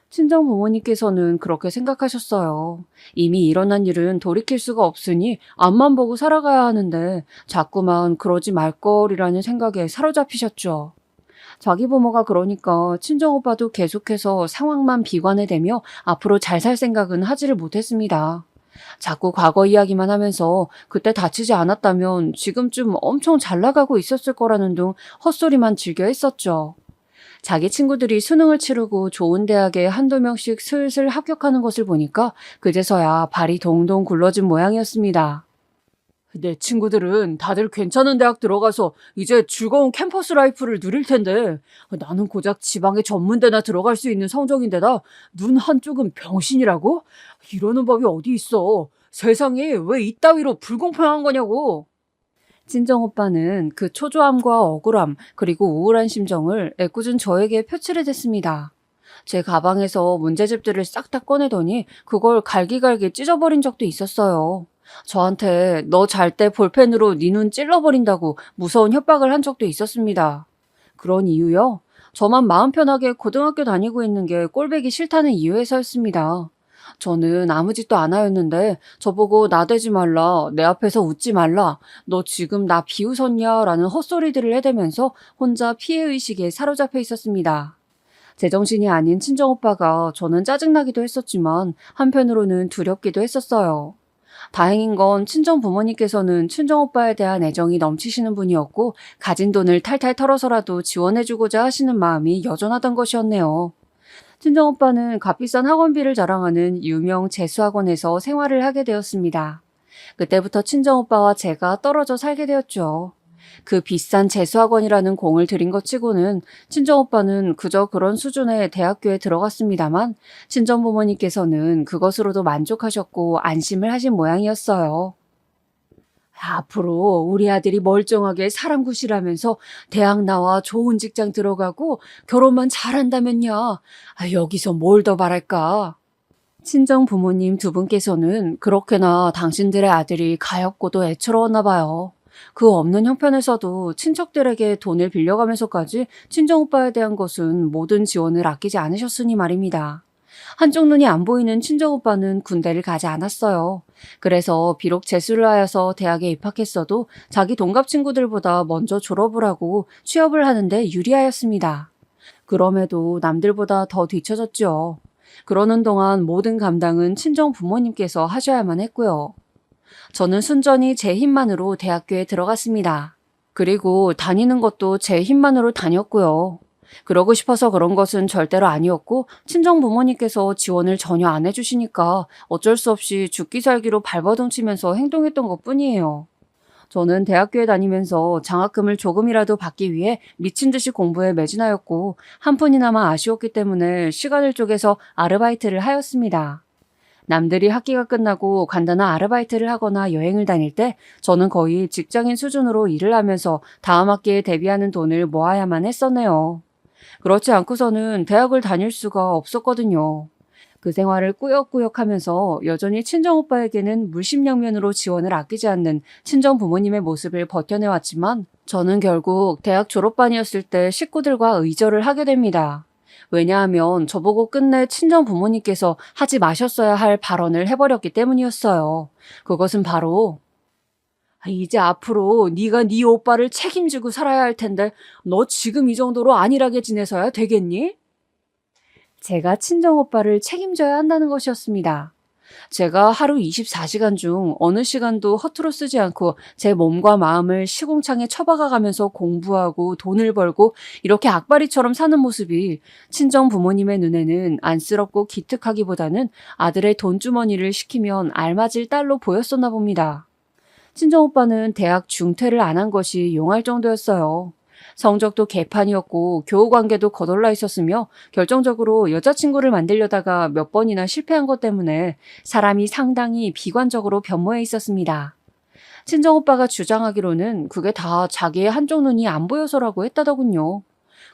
친정 부모님께서는 그렇게 생각하셨어요. 이미 일어난 일은 돌이킬 수가 없으니 앞만 보고 살아가야 하는데 자꾸만 그러지 말걸이라는 생각에 사로잡히셨죠. 자기 부모가 그러니까 친정오빠도 계속해서 상황만 비관해대며 앞으로 잘 살 생각은 하지를 못했습니다. 자꾸 과거 이야기만 하면서 그때 다치지 않았다면 지금쯤 엄청 잘 나가고 있었을 거라는 등 헛소리만 즐겨 했었죠. 자기 친구들이 수능을 치르고 좋은 대학에 한두 명씩 슬슬 합격하는 것을 보니까 그제서야 발이 동동 굴러진 모양이었습니다. 내 친구들은 다들 괜찮은 대학 들어가서 이제 즐거운 캠퍼스 라이프를 누릴 텐데 나는 고작 지방의 전문대나 들어갈 수 있는 성적인데다 눈 한쪽은 병신이라고? 이러는 법이 어디 있어. 세상이 왜 이따위로 불공평한 거냐고. 친정오빠는 그 초조함과 억울함 그리고 우울한 심정을 애꿎은 저에게 표출해댔습니다. 제 가방에서 문제집들을 싹 다 꺼내더니 그걸 갈기갈기 찢어버린 적도 있었어요. 저한테 너 잘 때 볼펜으로 네 눈 찔러버린다고 무서운 협박을 한 적도 있었습니다. 그런 이유요? 저만 마음 편하게 고등학교 다니고 있는 게 꼴보기 싫다는 이유에서였습니다. 저는 아무 짓도 안 하였는데 저보고 나대지 말라, 내 앞에서 웃지 말라, 너 지금 나 비웃었냐 라는 헛소리들을 해대면서 혼자 피해의식에 사로잡혀 있었습니다. 제정신이 아닌 친정오빠가 저는 짜증나기도 했었지만 한편으로는 두렵기도 했었어요. 다행인 건 친정 부모님께서는 친정오빠에 대한 애정이 넘치시는 분이었고 가진 돈을 탈탈 털어서라도 지원해주고자 하시는 마음이 여전하던 것이었네요. 친정오빠는 값비싼 학원비를 자랑하는 유명 재수학원에서 생활을 하게 되었습니다. 그때부터 친정오빠와 제가 떨어져 살게 되었죠. 그 비싼 재수학원이라는 공을 들인 것 치고는 친정오빠는 그저 그런 수준의 대학교에 들어갔습니다만 친정부모님께서는 그것으로도 만족하셨고 안심을 하신 모양이었어요. 앞으로 우리 아들이 멀쩡하게 사람 구실하면서 대학 나와 좋은 직장 들어가고 결혼만 잘한다면야 여기서 뭘 더 바랄까? 친정 부모님 두 분께서는 그렇게나 당신들의 아들이 가엾고도 애처로웠나 봐요. 그 없는 형편에서도 친척들에게 돈을 빌려가면서까지 친정오빠에 대한 것은 모든 지원을 아끼지 않으셨으니 말입니다. 한쪽 눈이 안 보이는 친정오빠는 군대를 가지 않았어요. 그래서 비록 재수를 하여서 대학에 입학했어도 자기 동갑 친구들보다 먼저 졸업을 하고 취업을 하는데 유리하였습니다. 그럼에도 남들보다 더 뒤처졌죠. 그러는 동안 모든 감당은 친정 부모님께서 하셔야만 했고요. 저는 순전히 제 힘만으로 대학교에 들어갔습니다. 그리고 다니는 것도 제 힘만으로 다녔고요. 그러고 싶어서 그런 것은 절대로 아니었고 친정 부모님께서 지원을 전혀 안 해주시니까 어쩔 수 없이 죽기 살기로 발버둥 치면서 행동했던 것뿐이에요. 저는 대학교에 다니면서 장학금을 조금이라도 받기 위해 미친 듯이 공부에 매진하였고 한 푼이나마 아쉬웠기 때문에 시간을 쪼개서 아르바이트를 하였습니다. 남들이 학기가 끝나고 간단한 아르바이트를 하거나 여행을 다닐 때 저는 거의 직장인 수준으로 일을 하면서 다음 학기에 대비하는 돈을 모아야만 했었네요. 그렇지 않고서는 대학을 다닐 수가 없었거든요. 그 생활을 꾸역꾸역 하면서 여전히 친정오빠에게는 물심양면으로 지원을 아끼지 않는 친정 부모님의 모습을 버텨내왔지만 저는 결국 대학 졸업반이었을 때 식구들과 의절을 하게 됩니다. 왜냐하면 저보고 끝내 친정 부모님께서 하지 마셨어야 할 발언을 해버렸기 때문이었어요. 그것은 바로 이제 앞으로 네가 네 오빠를 책임지고 살아야 할 텐데 너 지금 이 정도로 안일하게 지내서야 되겠니? 제가 친정오빠를 책임져야 한다는 것이었습니다. 제가 하루 24시간 중 어느 시간도 허투루 쓰지 않고 제 몸과 마음을 시궁창에 처박아가면서 공부하고 돈을 벌고 이렇게 악바리처럼 사는 모습이 친정 부모님의 눈에는 안쓰럽고 기특하기보다는 아들의 돈주머니를 시키면 알맞을 딸로 보였었나 봅니다. 친정오빠는 대학 중퇴를 안 한 것이 용할 정도였어요. 성적도 개판이었고 교우 관계도 거덜나 있었으며 결정적으로 여자친구를 만들려다가 몇 번이나 실패한 것 때문에 사람이 상당히 비관적으로 변모해 있었습니다. 친정오빠가 주장하기로는 그게 다 자기의 한쪽 눈이 안 보여서라고 했다더군요.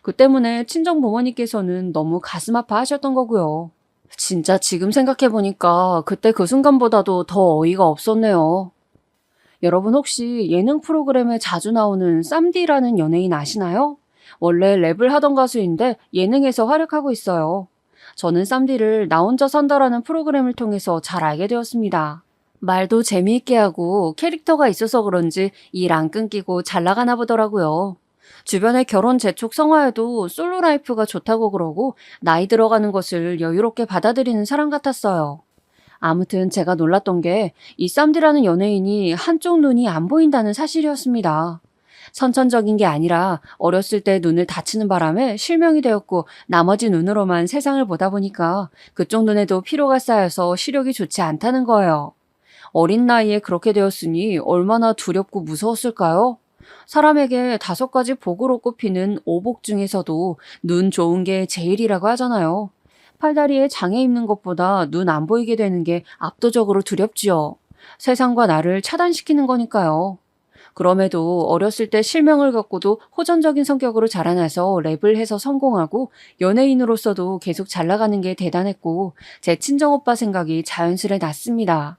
그 때문에 친정 부모님께서는 너무 가슴 아파하셨던 거고요. 진짜 지금 생각해보니까 그때 그 순간보다도 더 어이가 없었네요. 여러분 혹시 예능 프로그램에 자주 나오는 쌈디라는 연예인 아시나요? 원래 랩을 하던 가수인데 예능에서 활약하고 있어요. 저는 쌈디를 나 혼자 산다라는 프로그램을 통해서 잘 알게 되었습니다. 말도 재미있게 하고 캐릭터가 있어서 그런지 일 안 끊기고 잘 나가나 보더라고요. 주변에 결혼 재촉 성화에도 솔로 라이프가 좋다고 그러고 나이 들어가는 것을 여유롭게 받아들이는 사람 같았어요. 아무튼 제가 놀랐던 게 이 쌈디라는 연예인이 한쪽 눈이 안 보인다는 사실이었습니다. 선천적인 게 아니라 어렸을 때 눈을 다치는 바람에 실명이 되었고 나머지 눈으로만 세상을 보다 보니까 그쪽 눈에도 피로가 쌓여서 시력이 좋지 않다는 거예요. 어린 나이에 그렇게 되었으니 얼마나 두렵고 무서웠을까요? 사람에게 5가지 복으로 꼽히는 오복 중에서도 눈 좋은 게 제일이라고 하잖아요. 팔다리에 장애 입는 것보다 눈 안 보이게 되는 게 압도적으로 두렵지요. 세상과 나를 차단시키는 거니까요. 그럼에도 어렸을 때 실명을 갖고도 호전적인 성격으로 자라나서 랩을 해서 성공하고 연예인으로서도 계속 잘 나가는 게 대단했고 제 친정오빠 생각이 자연스레 났습니다.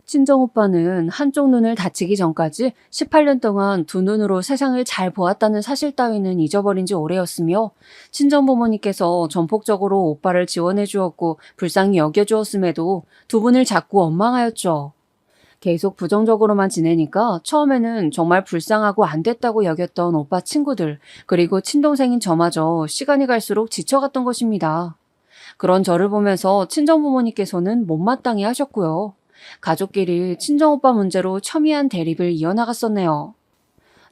친정오빠는 한쪽 눈을 다치기 전까지 18년 동안 두 눈으로 세상을 잘 보았다는 사실 따위는 잊어버린 지 오래였으며 친정부모님께서 전폭적으로 오빠를 지원해 주었고 불쌍히 여겨주었음에도 두 분을 자꾸 원망하였죠. 계속 부정적으로만 지내니까 처음에는 정말 불쌍하고 안 됐다고 여겼던 오빠 친구들, 그리고 친동생인 저마저 시간이 갈수록 지쳐갔던 것입니다. 그런 저를 보면서 친정부모님께서는 못마땅해 하셨고요. 가족끼리 친정오빠 문제로 첨예한 대립을 이어나갔었네요.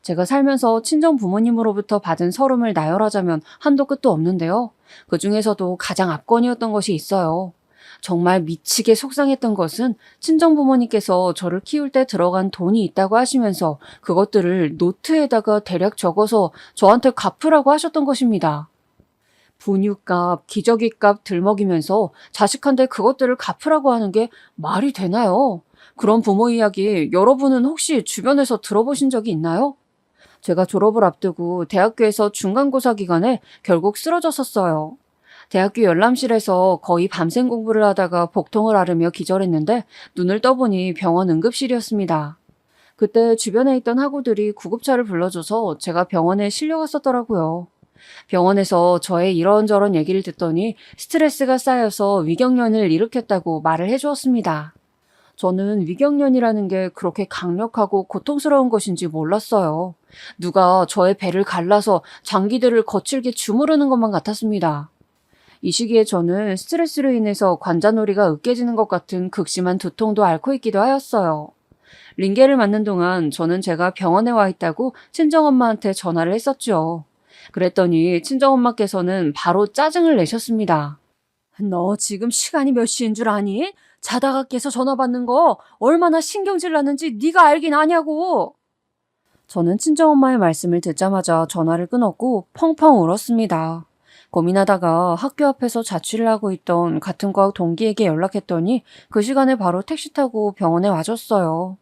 제가 살면서 친정부모님으로부터 받은 서름을 나열하자면 한도 끝도 없는데요. 그 중에서도 가장 압권이었던 것이 있어요. 정말 미치게 속상했던 것은 친정부모님께서 저를 키울 때 들어간 돈이 있다고 하시면서 그것들을 노트에다가 대략 적어서 저한테 갚으라고 하셨던 것입니다. 분유값, 기저귀값 들먹이면서 자식한테 그것들을 갚으라고 하는 게 말이 되나요? 그런 부모 이야기 여러분은 혹시 주변에서 들어보신 적이 있나요? 제가 졸업을 앞두고 대학교에서 중간고사 기간에 결국 쓰러졌었어요. 대학교 열람실에서 거의 밤샘 공부를 하다가 복통을 앓으며 기절했는데 눈을 떠보니 병원 응급실이었습니다. 그때 주변에 있던 학우들이 구급차를 불러줘서 제가 병원에 실려갔었더라고요. 병원에서 저의 이런저런 얘기를 듣더니 스트레스가 쌓여서 위경련을 일으켰다고 말을 해주었습니다. 저는 위경련이라는 게 그렇게 강력하고 고통스러운 것인지 몰랐어요. 누가 저의 배를 갈라서 장기들을 거칠게 주무르는 것만 같았습니다. 이 시기에 저는 스트레스로 인해서 관자놀이가 으깨지는 것 같은 극심한 두통도 앓고 있기도 하였어요. 링게를 맞는 동안 저는 제가 병원에 와 있다고 친정엄마한테 전화를 했었죠. 그랬더니 친정엄마께서는 바로 짜증을 내셨습니다. 너 지금 시간이 몇 시인 줄 아니? 자다가 깨서 전화 받는 거 얼마나 신경질 나는지 네가 알긴 아냐고. 저는 친정엄마의 말씀을 듣자마자 전화를 끊었고 펑펑 울었습니다. 고민하다가 학교 앞에서 자취를 하고 있던 같은 과학 동기에게 연락했더니 그 시간에 바로 택시 타고 병원에 와줬어요.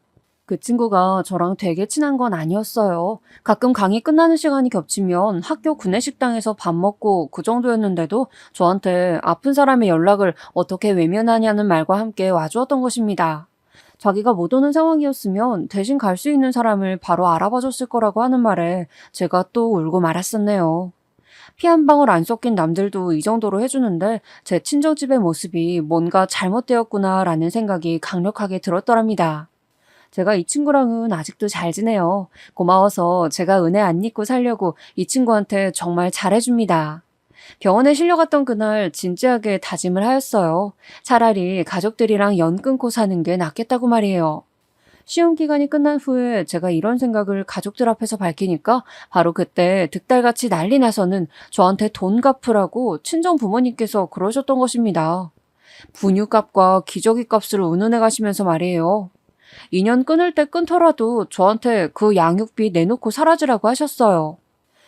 그 친구가 저랑 되게 친한 건 아니었어요. 가끔 강의 끝나는 시간이 겹치면 학교 구내식당에서 밥 먹고 그 정도였는데도 저한테 아픈 사람의 연락을 어떻게 외면하냐는 말과 함께 와주었던 것입니다. 자기가 못 오는 상황이었으면 대신 갈 수 있는 사람을 바로 알아봐 줬을 거라고 하는 말에 제가 또 울고 말았었네요. 피 한 방울 안 섞인 남들도 이 정도로 해주는데 제 친정집의 모습이 뭔가 잘못되었구나라는 생각이 강력하게 들었더랍니다. 제가 이 친구랑은 아직도 잘 지내요. 고마워서 제가 은혜 안 잊고 살려고 이 친구한테 정말 잘해줍니다. 병원에 실려갔던 그날 진지하게 다짐을 하였어요. 차라리 가족들이랑 연 끊고 사는 게 낫겠다고 말이에요. 시험 기간이 끝난 후에 제가 이런 생각을 가족들 앞에서 밝히니까 바로 그때 득달같이 난리 나서는 저한테 돈 갚으라고 친정 부모님께서 그러셨던 것입니다. 분유값과 기저귀 값을 운운해 가시면서 말이에요. 2년 끊을 때 끊더라도 저한테 그 양육비 내놓고 사라지라고 하셨어요.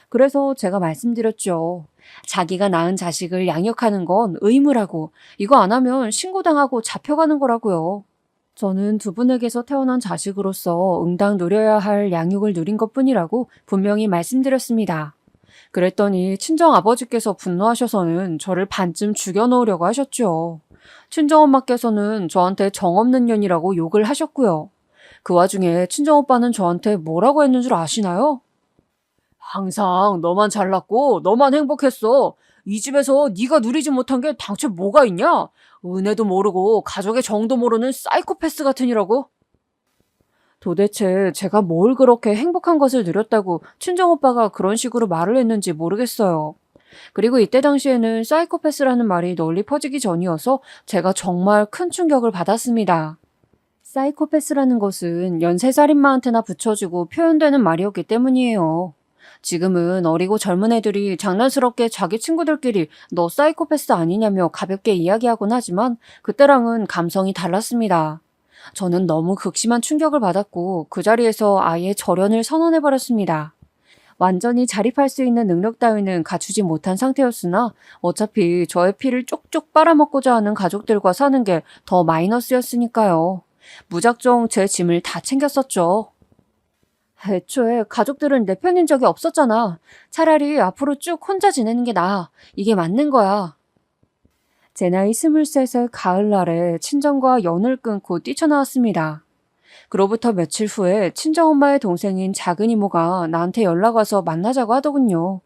그래서 제가 말씀드렸죠. 자기가 낳은 자식을 양육하는 건 의무라고, 이거 안 하면 신고당하고 잡혀가는 거라고요. 저는 두 분에게서 태어난 자식으로서 응당 누려야 할 양육을 누린 것뿐이라고 분명히 말씀드렸습니다. 그랬더니 친정아버지께서 분노하셔서는 저를 반쯤 죽여놓으려고 하셨죠. 친정엄마께서는 저한테 정없는 년이라고 욕을 하셨고요. 그 와중에 친정오빠는 저한테 뭐라고 했는 줄 아시나요? 항상 너만 잘났고 너만 행복했어. 이 집에서 네가 누리지 못한 게 당최 뭐가 있냐? 은혜도 모르고 가족의 정도 모르는 사이코패스 같으니라고. 도대체 제가 뭘 그렇게 행복한 것을 누렸다고 친정오빠가 그런 식으로 말을 했는지 모르겠어요. 그리고 이때 당시에는 사이코패스라는 말이 널리 퍼지기 전이어서 제가 정말 큰 충격을 받았습니다. 사이코패스라는 것은 연쇄살인마한테나 붙여주고 표현되는 말이었기 때문이에요. 지금은 어리고 젊은 애들이 장난스럽게 자기 친구들끼리 너 사이코패스 아니냐며 가볍게 이야기하곤 하지만 그때랑은 감성이 달랐습니다. 저는 너무 극심한 충격을 받았고 그 자리에서 아예 절연을 선언해버렸습니다. 완전히 자립할 수 있는 능력 따위는 갖추지 못한 상태였으나 어차피 저의 피를 쪽쪽 빨아먹고자 하는 가족들과 사는 게 더 마이너스였으니까요. 무작정 제 짐을 다 챙겼었죠. 애초에 가족들은 내 편인 적이 없었잖아. 차라리 앞으로 쭉 혼자 지내는 게 나아. 이게 맞는 거야. 제 나이 23살 가을날에 친정과 연을 끊고 뛰쳐나왔습니다. 그로부터 며칠 후에 친정엄마의 동생인 작은 이모가 나한테 연락 와서 만나자고 하더군요.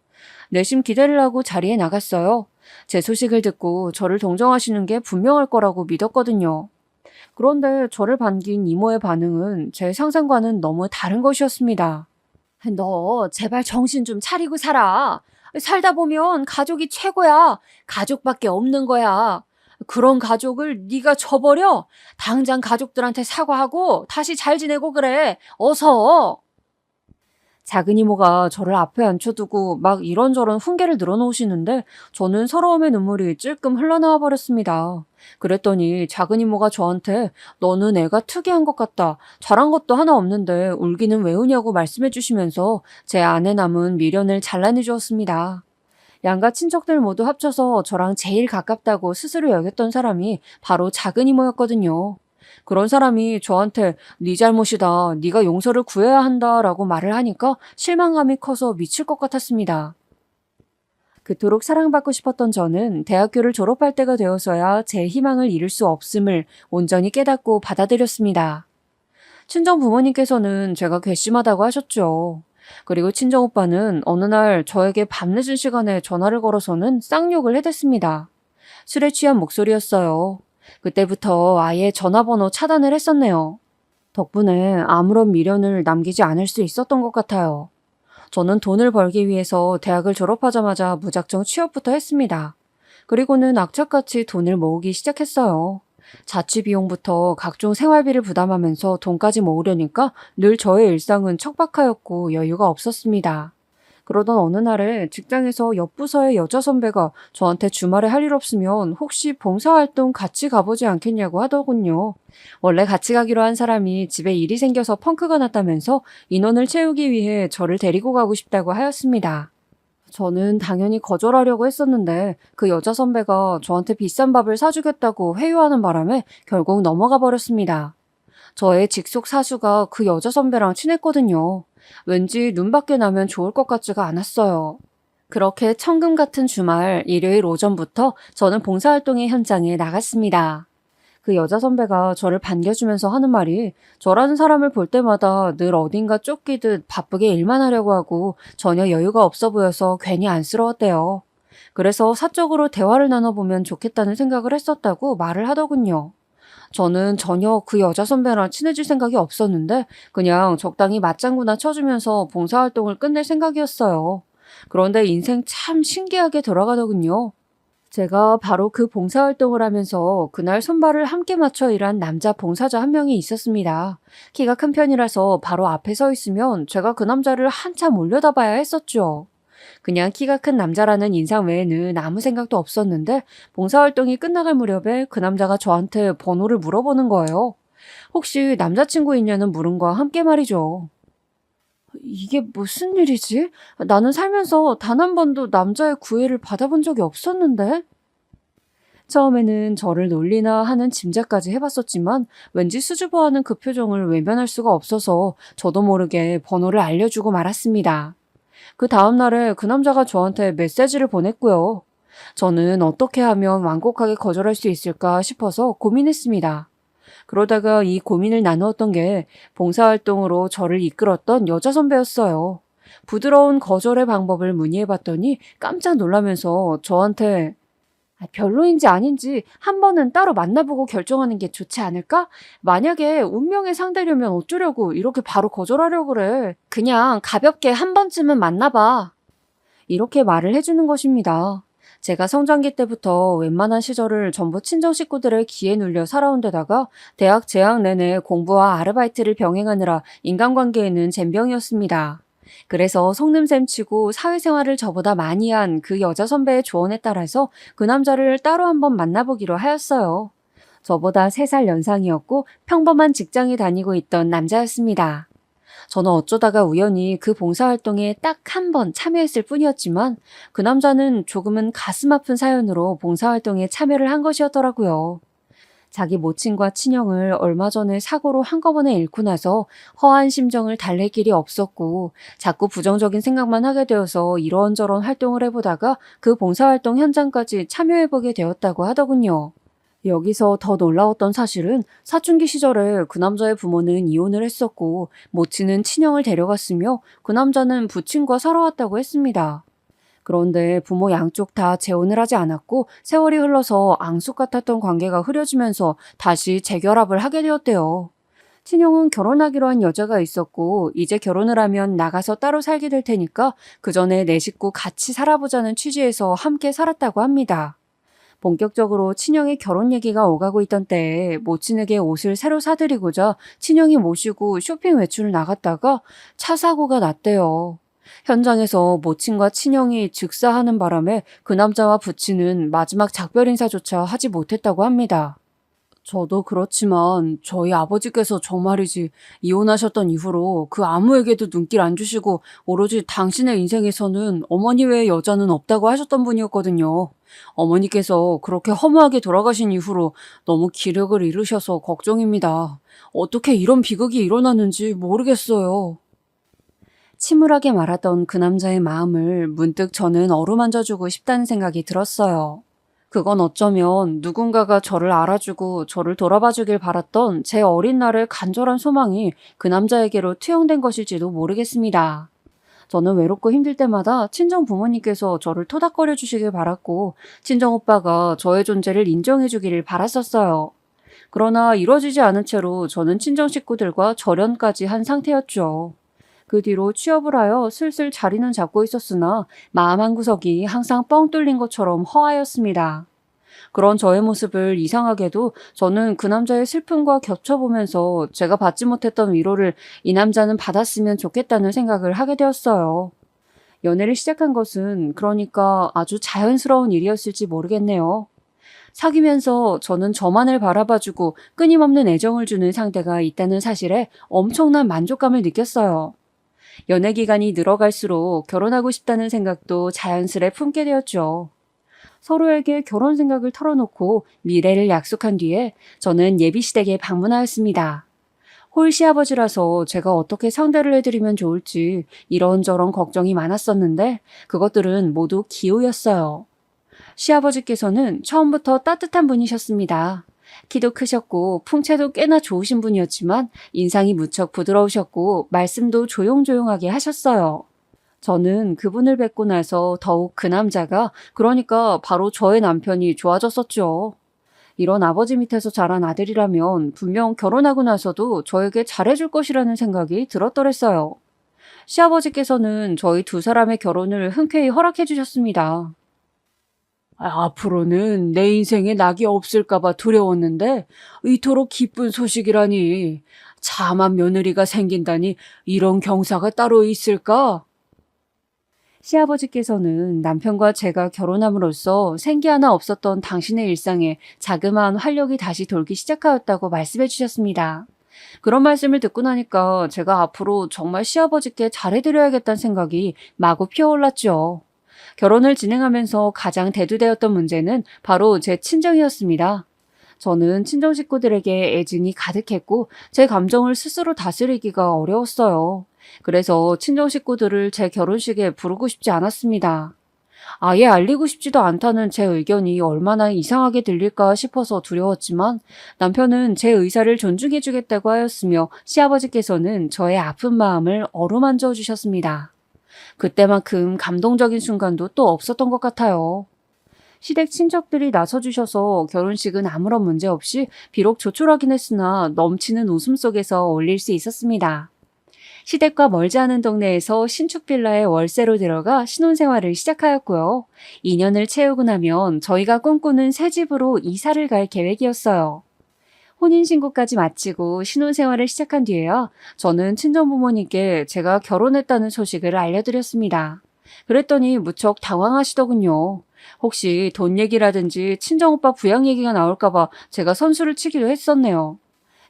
내심 기대를 하고 자리에 나갔어요. 제 소식을 듣고 저를 동정하시는 게 분명할 거라고 믿었거든요. 그런데 저를 반긴 이모의 반응은 제 상상과는 너무 다른 것이었습니다. 너 제발 정신 좀 차리고 살아. 살다 보면 가족이 최고야. 가족밖에 없는 거야. 그런 가족을 네가 저버려? 당장 가족들한테 사과하고 다시 잘 지내고 그래. 어서. 작은 이모가 저를 앞에 앉혀두고 막 이런저런 훈계를 늘어놓으시는데 저는 서러움의 눈물이 찔끔 흘러나와 버렸습니다. 그랬더니 작은 이모가 저한테 너는 애가 특이한 것 같다. 잘한 것도 하나 없는데 울기는 왜 우냐고 말씀해 주시면서 제 안에 남은 미련을 잘라내 주었습니다. 양가 친척들 모두 합쳐서 저랑 제일 가깝다고 스스로 여겼던 사람이 바로 작은 이모였거든요. 그런 사람이 저한테 네 잘못이다, 네가 용서를 구해야 한다라고 말을 하니까 실망감이 커서 미칠 것 같았습니다. 그토록 사랑받고 싶었던 저는 대학교를 졸업할 때가 되어서야 제 희망을 이룰 수 없음을 온전히 깨닫고 받아들였습니다. 친정 부모님께서는 제가 괘씸하다고 하셨죠. 그리고 친정 오빠는 어느 날 저에게 밤늦은 시간에 전화를 걸어서는 쌍욕을 해댔습니다. 술에 취한 목소리였어요. 그때부터 아예 전화번호 차단을 했었네요. 덕분에 아무런 미련을 남기지 않을 수 있었던 것 같아요. 저는 돈을 벌기 위해서 대학을 졸업하자마자 무작정 취업부터 했습니다. 그리고는 악착같이 돈을 모으기 시작했어요. 자취비용부터 각종 생활비를 부담하면서 돈까지 모으려니까 늘 저의 일상은 척박하였고 여유가 없었습니다. 그러던 어느 날에 직장에서 옆 부서의 여자 선배가 저한테 주말에 할 일 없으면 혹시 봉사활동 같이 가보지 않겠냐고 하더군요. 원래 같이 가기로 한 사람이 집에 일이 생겨서 펑크가 났다면서 인원을 채우기 위해 저를 데리고 가고 싶다고 하였습니다. 저는 당연히 거절하려고 했었는데 그 여자 선배가 저한테 비싼 밥을 사주겠다고 회유하는 바람에 결국 넘어가 버렸습니다. 저의 직속 사수가 그 여자 선배랑 친했거든요. 왠지 눈밖에 나면 좋을 것 같지가 않았어요. 그렇게 천금 같은 주말 일요일 오전부터 저는 봉사활동의 현장에 나갔습니다. 그 여자 선배가 저를 반겨주면서 하는 말이 저라는 사람을 볼 때마다 늘 어딘가 쫓기듯 바쁘게 일만 하려고 하고 전혀 여유가 없어 보여서 괜히 안쓰러웠대요. 그래서 사적으로 대화를 나눠보면 좋겠다는 생각을 했었다고 말을 하더군요. 저는 전혀 그 여자 선배랑 친해질 생각이 없었는데 그냥 적당히 맞장구나 쳐주면서 봉사활동을 끝낼 생각이었어요. 그런데 인생 참 신기하게 돌아가더군요. 제가 바로 그 봉사활동을 하면서 그날 손발을 함께 맞춰 일한 남자 봉사자 한 명이 있었습니다. 키가 큰 편이라서 바로 앞에 서 있으면 제가 그 남자를 한참 올려다봐야 했었죠. 그냥 키가 큰 남자라는 인상 외에는 아무 생각도 없었는데 봉사활동이 끝나갈 무렵에 그 남자가 저한테 번호를 물어보는 거예요. 혹시 남자친구 있냐는 물음과 함께 말이죠. 이게 무슨 일이지? 나는 살면서 단 한 번도 남자의 구애를 받아본 적이 없었는데? 처음에는 저를 놀리나 하는 짐작까지 해봤었지만 왠지 수줍어하는 그 표정을 외면할 수가 없어서 저도 모르게 번호를 알려주고 말았습니다. 그 다음날에 그 남자가 저한테 메시지를 보냈고요. 저는 어떻게 하면 완곡하게 거절할 수 있을까 싶어서 고민했습니다. 그러다가 이 고민을 나누었던 게 봉사활동으로 저를 이끌었던 여자 선배였어요. 부드러운 거절의 방법을 문의해봤더니 깜짝 놀라면서 저한테 별로인지 아닌지 한 번은 따로 만나보고 결정하는 게 좋지 않을까? 만약에 운명의 상대려면 어쩌려고 이렇게 바로 거절하려고 그래. 그냥 가볍게 한 번쯤은 만나봐. 이렇게 말을 해주는 것입니다. 제가 성장기 때부터 웬만한 시절을 전부 친정 식구들의 기에 눌려 살아온 데다가 대학 재학 내내 공부와 아르바이트를 병행하느라 인간관계에는 젬병이었습니다. 그래서 속는셈 치고 사회생활을 저보다 많이 한 그 여자 선배의 조언에 따라서 그 남자를 따로 한번 만나보기로 하였어요. 저보다 3살 연상이었고 평범한 직장에 다니고 있던 남자였습니다. 저는 어쩌다가 우연히 그 봉사활동에 딱 한 번 참여했을 뿐이었지만 그 남자는 조금은 가슴 아픈 사연으로 봉사활동에 참여를 한 것이었더라고요. 자기 모친과 친형을 얼마 전에 사고로 한꺼번에 잃고 나서 허한 심정을 달랠 길이 없었고 자꾸 부정적인 생각만 하게 되어서 이런저런 활동을 해보다가 그 봉사활동 현장까지 참여해보게 되었다고 하더군요. 여기서 더 놀라웠던 사실은 사춘기 시절에 그 남자의 부모는 이혼을 했었고 모친은 친형을 데려갔으며 그 남자는 부친과 살아왔다고 했습니다. 그런데 부모 양쪽 다 재혼을 하지 않았고 세월이 흘러서 앙숙 같았던 관계가 흐려지면서 다시 재결합을 하게 되었대요. 친형은 결혼하기로 한 여자가 있었고 이제 결혼을 하면 나가서 따로 살게 될 테니까 그 전에 내 식구 같이 살아보자는 취지에서 함께 살았다고 합니다. 본격적으로 친형의 결혼 얘기가 오가고 있던 때에 모친에게 옷을 새로 사드리고자 친형이 모시고 쇼핑 외출을 나갔다가 차 사고가 났대요. 현장에서 모친과 친형이 즉사하는 바람에 그 남자와 부친은 마지막 작별 인사조차 하지 못했다고 합니다. 저도 그렇지만 저희 아버지께서 정말이지 이혼하셨던 이후로 그 아무에게도 눈길 안 주시고 오로지 당신의 인생에서는 어머니 외에 여자는 없다고 하셨던 분이었거든요. 어머니께서 그렇게 허무하게 돌아가신 이후로 너무 기력을 잃으셔서 걱정입니다. 어떻게 이런 비극이 일어났는지 모르겠어요. 침울하게 말하던 그 남자의 마음을 문득 저는 어루만져주고 싶다는 생각이 들었어요. 그건 어쩌면 누군가가 저를 알아주고 저를 돌아봐주길 바랐던 제 어린 날의 간절한 소망이 그 남자에게로 투영된 것일지도 모르겠습니다. 저는 외롭고 힘들 때마다 친정 부모님께서 저를 토닥거려 주시길 바랐고 친정 오빠가 저의 존재를 인정해 주기를 바랐었어요. 그러나 이루어지지 않은 채로 저는 친정 식구들과 절연까지 한 상태였죠. 그 뒤로 취업을 하여 슬슬 자리는 잡고 있었으나 마음 한구석이 항상 뻥 뚫린 것처럼 허하였습니다. 그런 저의 모습을 이상하게도 저는 그 남자의 슬픔과 겹쳐보면서 제가 받지 못했던 위로를 이 남자는 받았으면 좋겠다는 생각을 하게 되었어요. 연애를 시작한 것은 그러니까 아주 자연스러운 일이었을지 모르겠네요. 사귀면서 저는 저만을 바라봐주고 끊임없는 애정을 주는 상대가 있다는 사실에 엄청난 만족감을 느꼈어요. 연애 기간이 늘어갈수록 결혼하고 싶다는 생각도 자연스레 품게 되었죠. 서로에게 결혼 생각을 털어놓고 미래를 약속한 뒤에 저는 예비시댁에 방문하였습니다. 홀 시아버지라서 제가 어떻게 상대를 해드리면 좋을지 이런저런 걱정이 많았었는데 그것들은 모두 기우였어요. 시아버지께서는 처음부터 따뜻한 분이셨습니다. 키도 크셨고 풍채도 꽤나 좋으신 분이었지만 인상이 무척 부드러우셨고 말씀도 조용조용하게 하셨어요. 저는 그분을 뵙고 나서 더욱 그 남자가 그러니까 바로 저의 남편이 좋아졌었죠. 이런 아버지 밑에서 자란 아들이라면 분명 결혼하고 나서도 저에게 잘해줄 것이라는 생각이 들었더랬어요. 시아버지께서는 저희 두 사람의 결혼을 흔쾌히 허락해 주셨습니다. 앞으로는 내 인생에 낙이 없을까봐 두려웠는데 이토록 기쁜 소식이라니. 참한 며느리가 생긴다니 이런 경사가 따로 있을까? 시아버지께서는 남편과 제가 결혼함으로써 생기 하나 없었던 당신의 일상에 자그마한 활력이 다시 돌기 시작하였다고 말씀해 주셨습니다. 그런 말씀을 듣고 나니까 제가 앞으로 정말 시아버지께 잘해드려야겠다는 생각이 마구 피어올랐죠. 결혼을 진행하면서 가장 대두되었던 문제는 바로 제 친정이었습니다. 저는 친정 식구들에게 애증이 가득했고 제 감정을 스스로 다스리기가 어려웠어요. 그래서 친정 식구들을 제 결혼식에 부르고 싶지 않았습니다. 아예 알리고 싶지도 않다는 제 의견이 얼마나 이상하게 들릴까 싶어서 두려웠지만 남편은 제 의사를 존중해 주겠다고 하였으며 시아버지께서는 저의 아픈 마음을 어루만져 주셨습니다. 그때만큼 감동적인 순간도 또 없었던 것 같아요. 시댁 친척들이 나서주셔서 결혼식은 아무런 문제 없이 비록 조촐하긴 했으나 넘치는 웃음 속에서 올릴 수 있었습니다. 시댁과 멀지 않은 동네에서 신축 빌라에 월세로 들어가 신혼생활을 시작하였고요. 2년을 채우고 나면 저희가 꿈꾸는 새 집으로 이사를 갈 계획이었어요. 혼인신고까지 마치고 신혼생활을 시작한 뒤에야 저는 친정부모님께 제가 결혼했다는 소식을 알려드렸습니다. 그랬더니 무척 당황하시더군요. 혹시 돈 얘기라든지 친정오빠 부양 얘기가 나올까봐 제가 선수를 치기도 했었네요.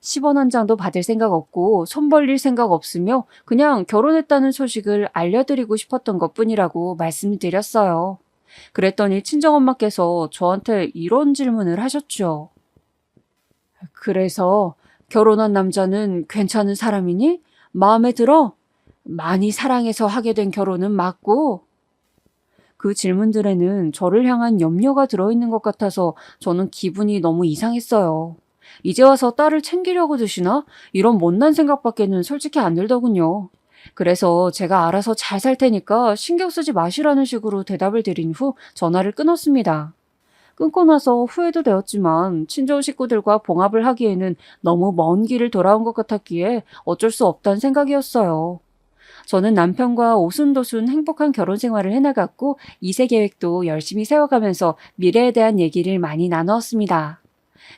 10원 한 장도 받을 생각 없고 손 벌릴 생각 없으며 그냥 결혼했다는 소식을 알려드리고 싶었던 것뿐이라고 말씀드렸어요. 그랬더니 친정엄마께서 저한테 이런 질문을 하셨죠. 그래서 결혼한 남자는 괜찮은 사람이니? 마음에 들어? 많이 사랑해서 하게 된 결혼은 맞고? 그 질문들에는 저를 향한 염려가 들어있는 것 같아서 저는 기분이 너무 이상했어요. 이제 와서 딸을 챙기려고 드시나? 이런 못난 생각밖에는 솔직히 안 들더군요. 그래서 제가 알아서 잘 살 테니까 신경 쓰지 마시라는 식으로 대답을 드린 후 전화를 끊었습니다. 끊고 나서 후회도 되었지만 친정 식구들과 봉합을 하기에는 너무 먼 길을 돌아온 것 같았기에 어쩔 수 없다는 생각이었어요. 저는 남편과 오순도순 행복한 결혼 생활을 해나갔고 2세 계획도 열심히 세워가면서 미래에 대한 얘기를 많이 나누었습니다.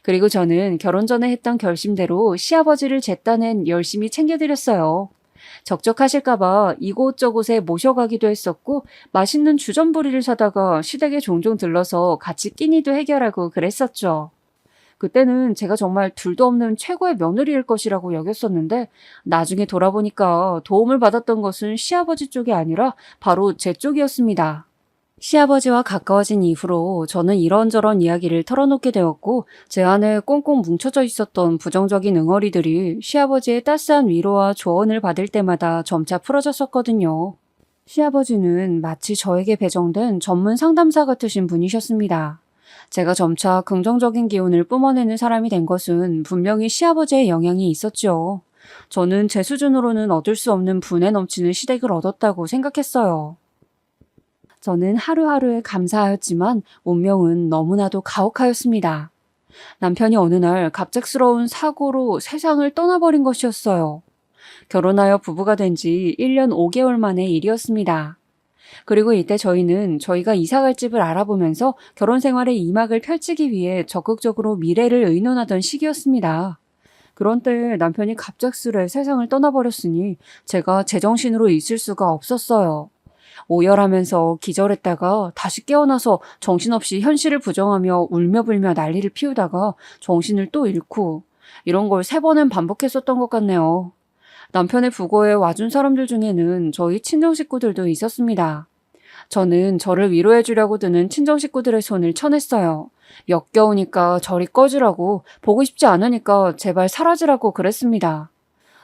그리고 저는 결혼 전에 했던 결심대로 시아버지를 제 딴엔 열심히 챙겨드렸어요. 적적하실까봐 이곳저곳에 모셔가기도 했었고 맛있는 주전부리를 사다가 시댁에 종종 들러서 같이 끼니도 해결하고 그랬었죠. 그때는 제가 정말 둘도 없는 최고의 며느리일 것이라고 여겼었는데 나중에 돌아보니까 도움을 받았던 것은 시아버지 쪽이 아니라 바로 제 쪽이었습니다. 시아버지와 가까워진 이후로 저는 이런저런 이야기를 털어놓게 되었고 제 안에 꽁꽁 뭉쳐져 있었던 부정적인 응어리들이 시아버지의 따스한 위로와 조언을 받을 때마다 점차 풀어졌었거든요. 시아버지는 마치 저에게 배정된 전문 상담사 같으신 분이셨습니다. 제가 점차 긍정적인 기운을 뿜어내는 사람이 된 것은 분명히 시아버지의 영향이 있었죠. 저는 제 수준으로는 얻을 수 없는 분에 넘치는 시댁을 얻었다고 생각했어요. 저는 하루하루에 감사하였지만 운명은 너무나도 가혹하였습니다. 남편이 어느 날 갑작스러운 사고로 세상을 떠나버린 것이었어요. 결혼하여 부부가 된 지 1년 5개월 만의 일이었습니다. 그리고 이때 저희는 저희가 이사갈 집을 알아보면서 결혼 생활의 이막을 펼치기 위해 적극적으로 미래를 의논하던 시기였습니다. 그런 때에 남편이 갑작스레 세상을 떠나버렸으니 제가 제정신으로 있을 수가 없었어요. 오열하면서 기절했다가 다시 깨어나서 정신없이 현실을 부정하며 울며불며 난리를 피우다가 정신을 또 잃고 이런 걸 3번은 반복했었던 것 같네요. 남편의 부고에 와준 사람들 중에는 저희 친정 식구들도 있었습니다. 저는 저를 위로해 주려고 드는 친정 식구들의 손을 쳐냈어요. 역겨우니까 저리 꺼지라고, 보고 싶지 않으니까 제발 사라지라고 그랬습니다.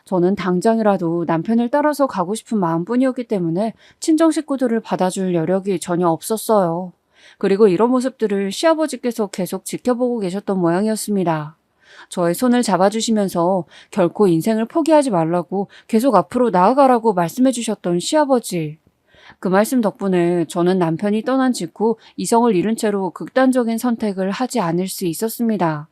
저는 당장이라도 남편을 따라서 가고 싶은 마음뿐이었기 때문에 친정 식구들을 받아줄 여력이 전혀 없었어요. 그리고 이런 모습들을 시아버지께서 계속 지켜보고 계셨던 모양이었습니다. 저의 손을 잡아주시면서 결코 인생을 포기하지 말라고 계속 앞으로 나아가라고 말씀해 주셨던 시아버지. 그 말씀 덕분에 저는 남편이 떠난 직후 이성을 잃은 채로 극단적인 선택을 하지 않을 수 있었습니다.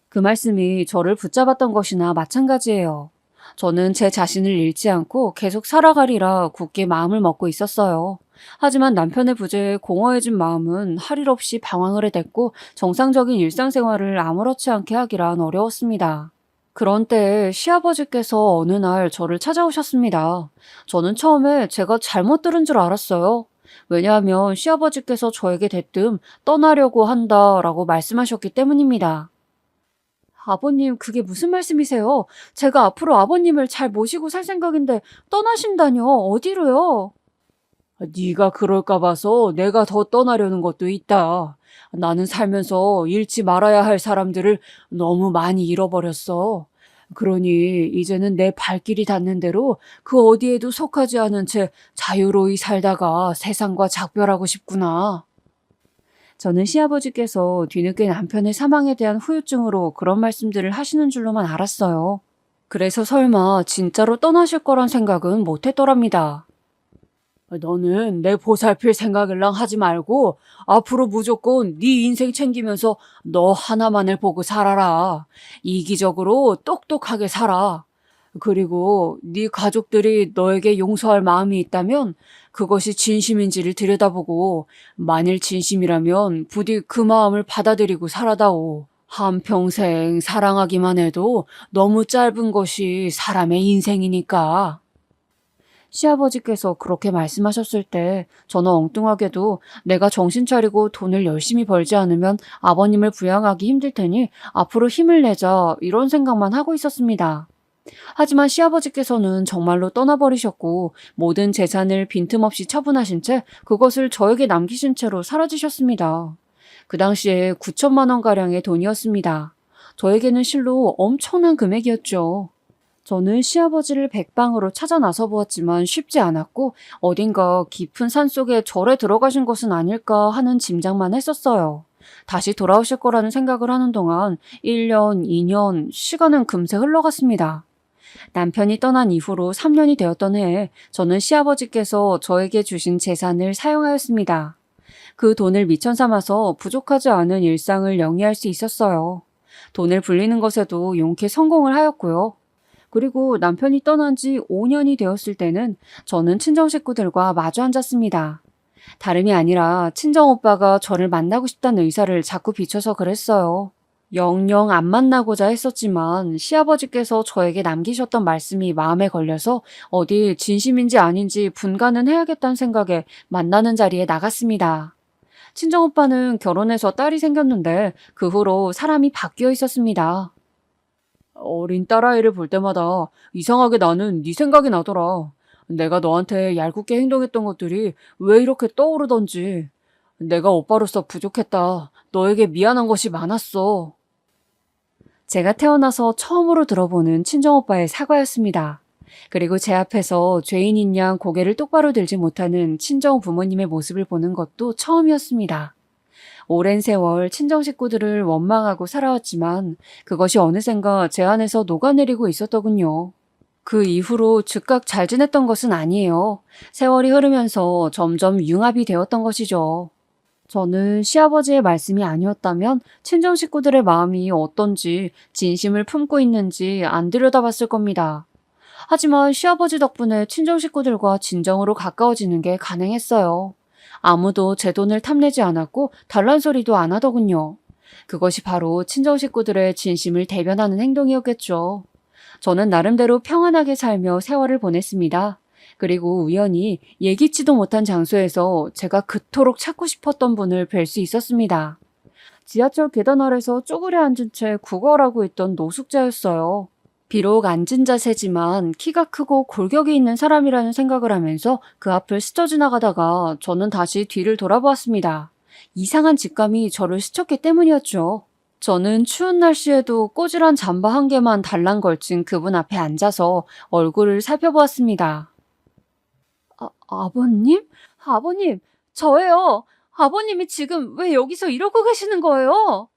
그 말씀이 저를 붙잡았던 것이나 마찬가지예요. 저는 제 자신을 잃지 않고 계속 살아가리라 굳게 마음을 먹고 있었어요. 하지만 남편의 부재에 공허해진 마음은 할 일 없이 방황을 해댔고 정상적인 일상생활을 아무렇지 않게 하기란 어려웠습니다. 그런 때에 시아버지께서 어느 날 저를 찾아오셨습니다. 저는 처음에 제가 잘못 들은 줄 알았어요. 왜냐하면 시아버지께서 저에게 대뜸 떠나려고 한다라고 말씀하셨기 때문입니다. 아버님, 그게 무슨 말씀이세요? 제가 앞으로 아버님을 잘 모시고 살 생각인데 떠나신다뇨? 어디로요? 네가 그럴까 봐서 내가 더 떠나려는 것도 있다. 나는 살면서 잃지 말아야 할 사람들을 너무 많이 잃어버렸어. 그러니 이제는 내 발길이 닿는 대로 그 어디에도 속하지 않은 채 자유로이 살다가 세상과 작별하고 싶구나. 저는 시아버지께서 뒤늦게 남편의 사망에 대한 후유증으로 그런 말씀들을 하시는 줄로만 알았어요. 그래서 설마 진짜로 떠나실 거란 생각은 못했더랍니다. 너는 내 보살필 생각을랑 하지 말고 앞으로 무조건 네 인생 챙기면서 너 하나만을 보고 살아라. 이기적으로 똑똑하게 살아. 그리고 네 가족들이 너에게 용서할 마음이 있다면 그것이 진심인지를 들여다보고 만일 진심이라면 부디 그 마음을 받아들이고 살아다오. 한평생 사랑하기만 해도 너무 짧은 것이 사람의 인생이니까. 시아버지께서 그렇게 말씀하셨을 때 저는 엉뚱하게도 내가 정신 차리고 돈을 열심히 벌지 않으면 아버님을 부양하기 힘들 테니 앞으로 힘을 내자 이런 생각만 하고 있었습니다. 하지만 시아버지께서는 정말로 떠나버리셨고 모든 재산을 빈틈없이 처분하신 채 그것을 저에게 남기신 채로 사라지셨습니다. 그 당시에 9천만 원가량의 돈이었습니다. 저에게는 실로 엄청난 금액이었죠. 저는 시아버지를 백방으로 찾아 나서 보았지만 쉽지 않았고 어딘가 깊은 산속에 절에 들어가신 것은 아닐까 하는 짐작만 했었어요. 다시 돌아오실 거라는 생각을 하는 동안 1년, 2년, 시간은 금세 흘러갔습니다. 남편이 떠난 이후로 3년이 되었던 해에 저는 시아버지께서 저에게 주신 재산을 사용하였습니다. 그 돈을 미천 삼아서 부족하지 않은 일상을 영위할 수 있었어요. 돈을 불리는 것에도 용케 성공을 하였고요. 그리고 남편이 떠난 지 5년이 되었을 때는 저는 친정 식구들과 마주 앉았습니다. 다름이 아니라 친정오빠가 저를 만나고 싶다는 의사를 자꾸 비춰서 그랬어요. 영영 안 만나고자 했었지만 시아버지께서 저에게 남기셨던 말씀이 마음에 걸려서 어디 진심인지 아닌지 분간은 해야겠다는 생각에 만나는 자리에 나갔습니다. 친정오빠는 결혼해서 딸이 생겼는데 그 후로 사람이 바뀌어 있었습니다. 어린 딸아이를 볼 때마다 이상하게 나는 네 생각이 나더라. 내가 너한테 얄궂게 행동했던 것들이 왜 이렇게 떠오르던지. 내가 오빠로서 부족했다. 너에게 미안한 것이 많았어. 제가 태어나서 처음으로 들어보는 친정오빠의 사과였습니다. 그리고 제 앞에서 죄인인 양 고개를 똑바로 들지 못하는 친정 부모님의 모습을 보는 것도 처음이었습니다. 오랜 세월 친정 식구들을 원망하고 살아왔지만 그것이 어느샌가 제 안에서 녹아내리고 있었더군요. 그 이후로 즉각 잘 지냈던 것은 아니에요. 세월이 흐르면서 점점 융합이 되었던 것이죠. 저는 시아버지의 말씀이 아니었다면 친정 식구들의 마음이 어떤지 진심을 품고 있는지 안 들여다봤을 겁니다. 하지만 시아버지 덕분에 친정 식구들과 진정으로 가까워지는 게 가능했어요. 아무도 제 돈을 탐내지 않았고 단란 소리도 안 하더군요. 그것이 바로 친정 식구들의 진심을 대변하는 행동이었겠죠. 저는 나름대로 평안하게 살며 세월을 보냈습니다. 그리고 우연히 예기치도 못한 장소에서 제가 그토록 찾고 싶었던 분을 뵐 수 있었습니다. 지하철 계단 아래서 쪼그려 앉은 채 구걸하고 있던 노숙자였어요. 비록 앉은 자세지만 키가 크고 골격이 있는 사람이라는 생각을 하면서 그 앞을 스쳐 지나가다가 저는 다시 뒤를 돌아보았습니다. 이상한 직감이 저를 스쳤기 때문이었죠. 저는 추운 날씨에도 꼬질한 잠바 한 개만 달랑 걸친 그분 앞에 앉아서 얼굴을 살펴보았습니다. 아버님? 아버님, 저예요. 아버님이 지금 왜 여기서 이러고 계시는 거예요?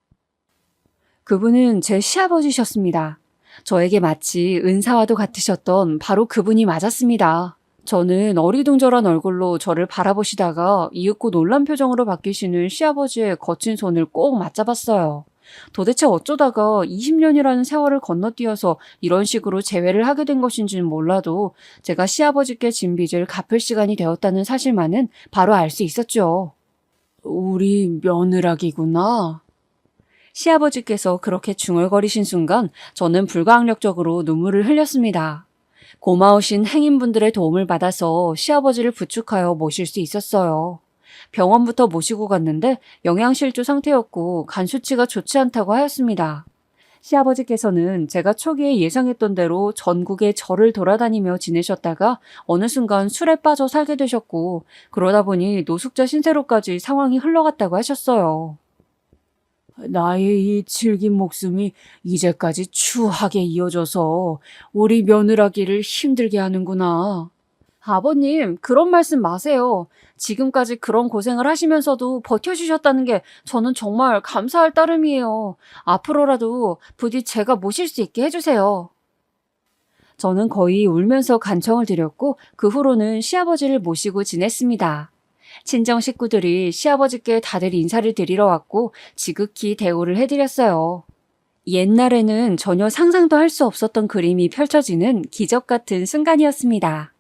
그분은 제 시아버지셨습니다. 저에게 마치 은사와도 같으셨던 바로 그분이 맞았습니다. 저는 어리둥절한 얼굴로 저를 바라보시다가 이윽고 놀란 표정으로 바뀌시는 시아버지의 거친 손을 꼭 맞잡았어요. 도대체 어쩌다가 20년이라는 세월을 건너뛰어서 이런 식으로 재회를 하게 된 것인지는 몰라도 제가 시아버지께 진 빚을 갚을 시간이 되었다는 사실만은 바로 알 수 있었죠. 우리 며느라기구나. 시아버지께서 그렇게 중얼거리신 순간 저는 불가항력적으로 눈물을 흘렸습니다. 고마우신 행인분들의 도움을 받아서 시아버지를 부축하여 모실 수 있었어요. 병원부터 모시고 갔는데 영양실조 상태였고 간 수치가 좋지 않다고 하였습니다. 시아버지께서는 제가 초기에 예상했던 대로 전국에 절을 돌아다니며 지내셨다가 어느 순간 술에 빠져 살게 되셨고 그러다 보니 노숙자 신세로까지 상황이 흘러갔다고 하셨어요. 나의 이 질긴 목숨이 이제까지 추하게 이어져서 우리 며느라기를 힘들게 하는구나. 아버님, 그런 말씀 마세요. 지금까지 그런 고생을 하시면서도 버텨주셨다는 게 저는 정말 감사할 따름이에요. 앞으로라도 부디 제가 모실 수 있게 해주세요. 저는 거의 울면서 간청을 드렸고 그 후로는 시아버지를 모시고 지냈습니다. 친정 식구들이 시아버지께 다들 인사를 드리러 왔고 지극히 대우를 해드렸어요. 옛날에는 전혀 상상도 할 수 없었던 그림이 펼쳐지는 기적 같은 순간이었습니다.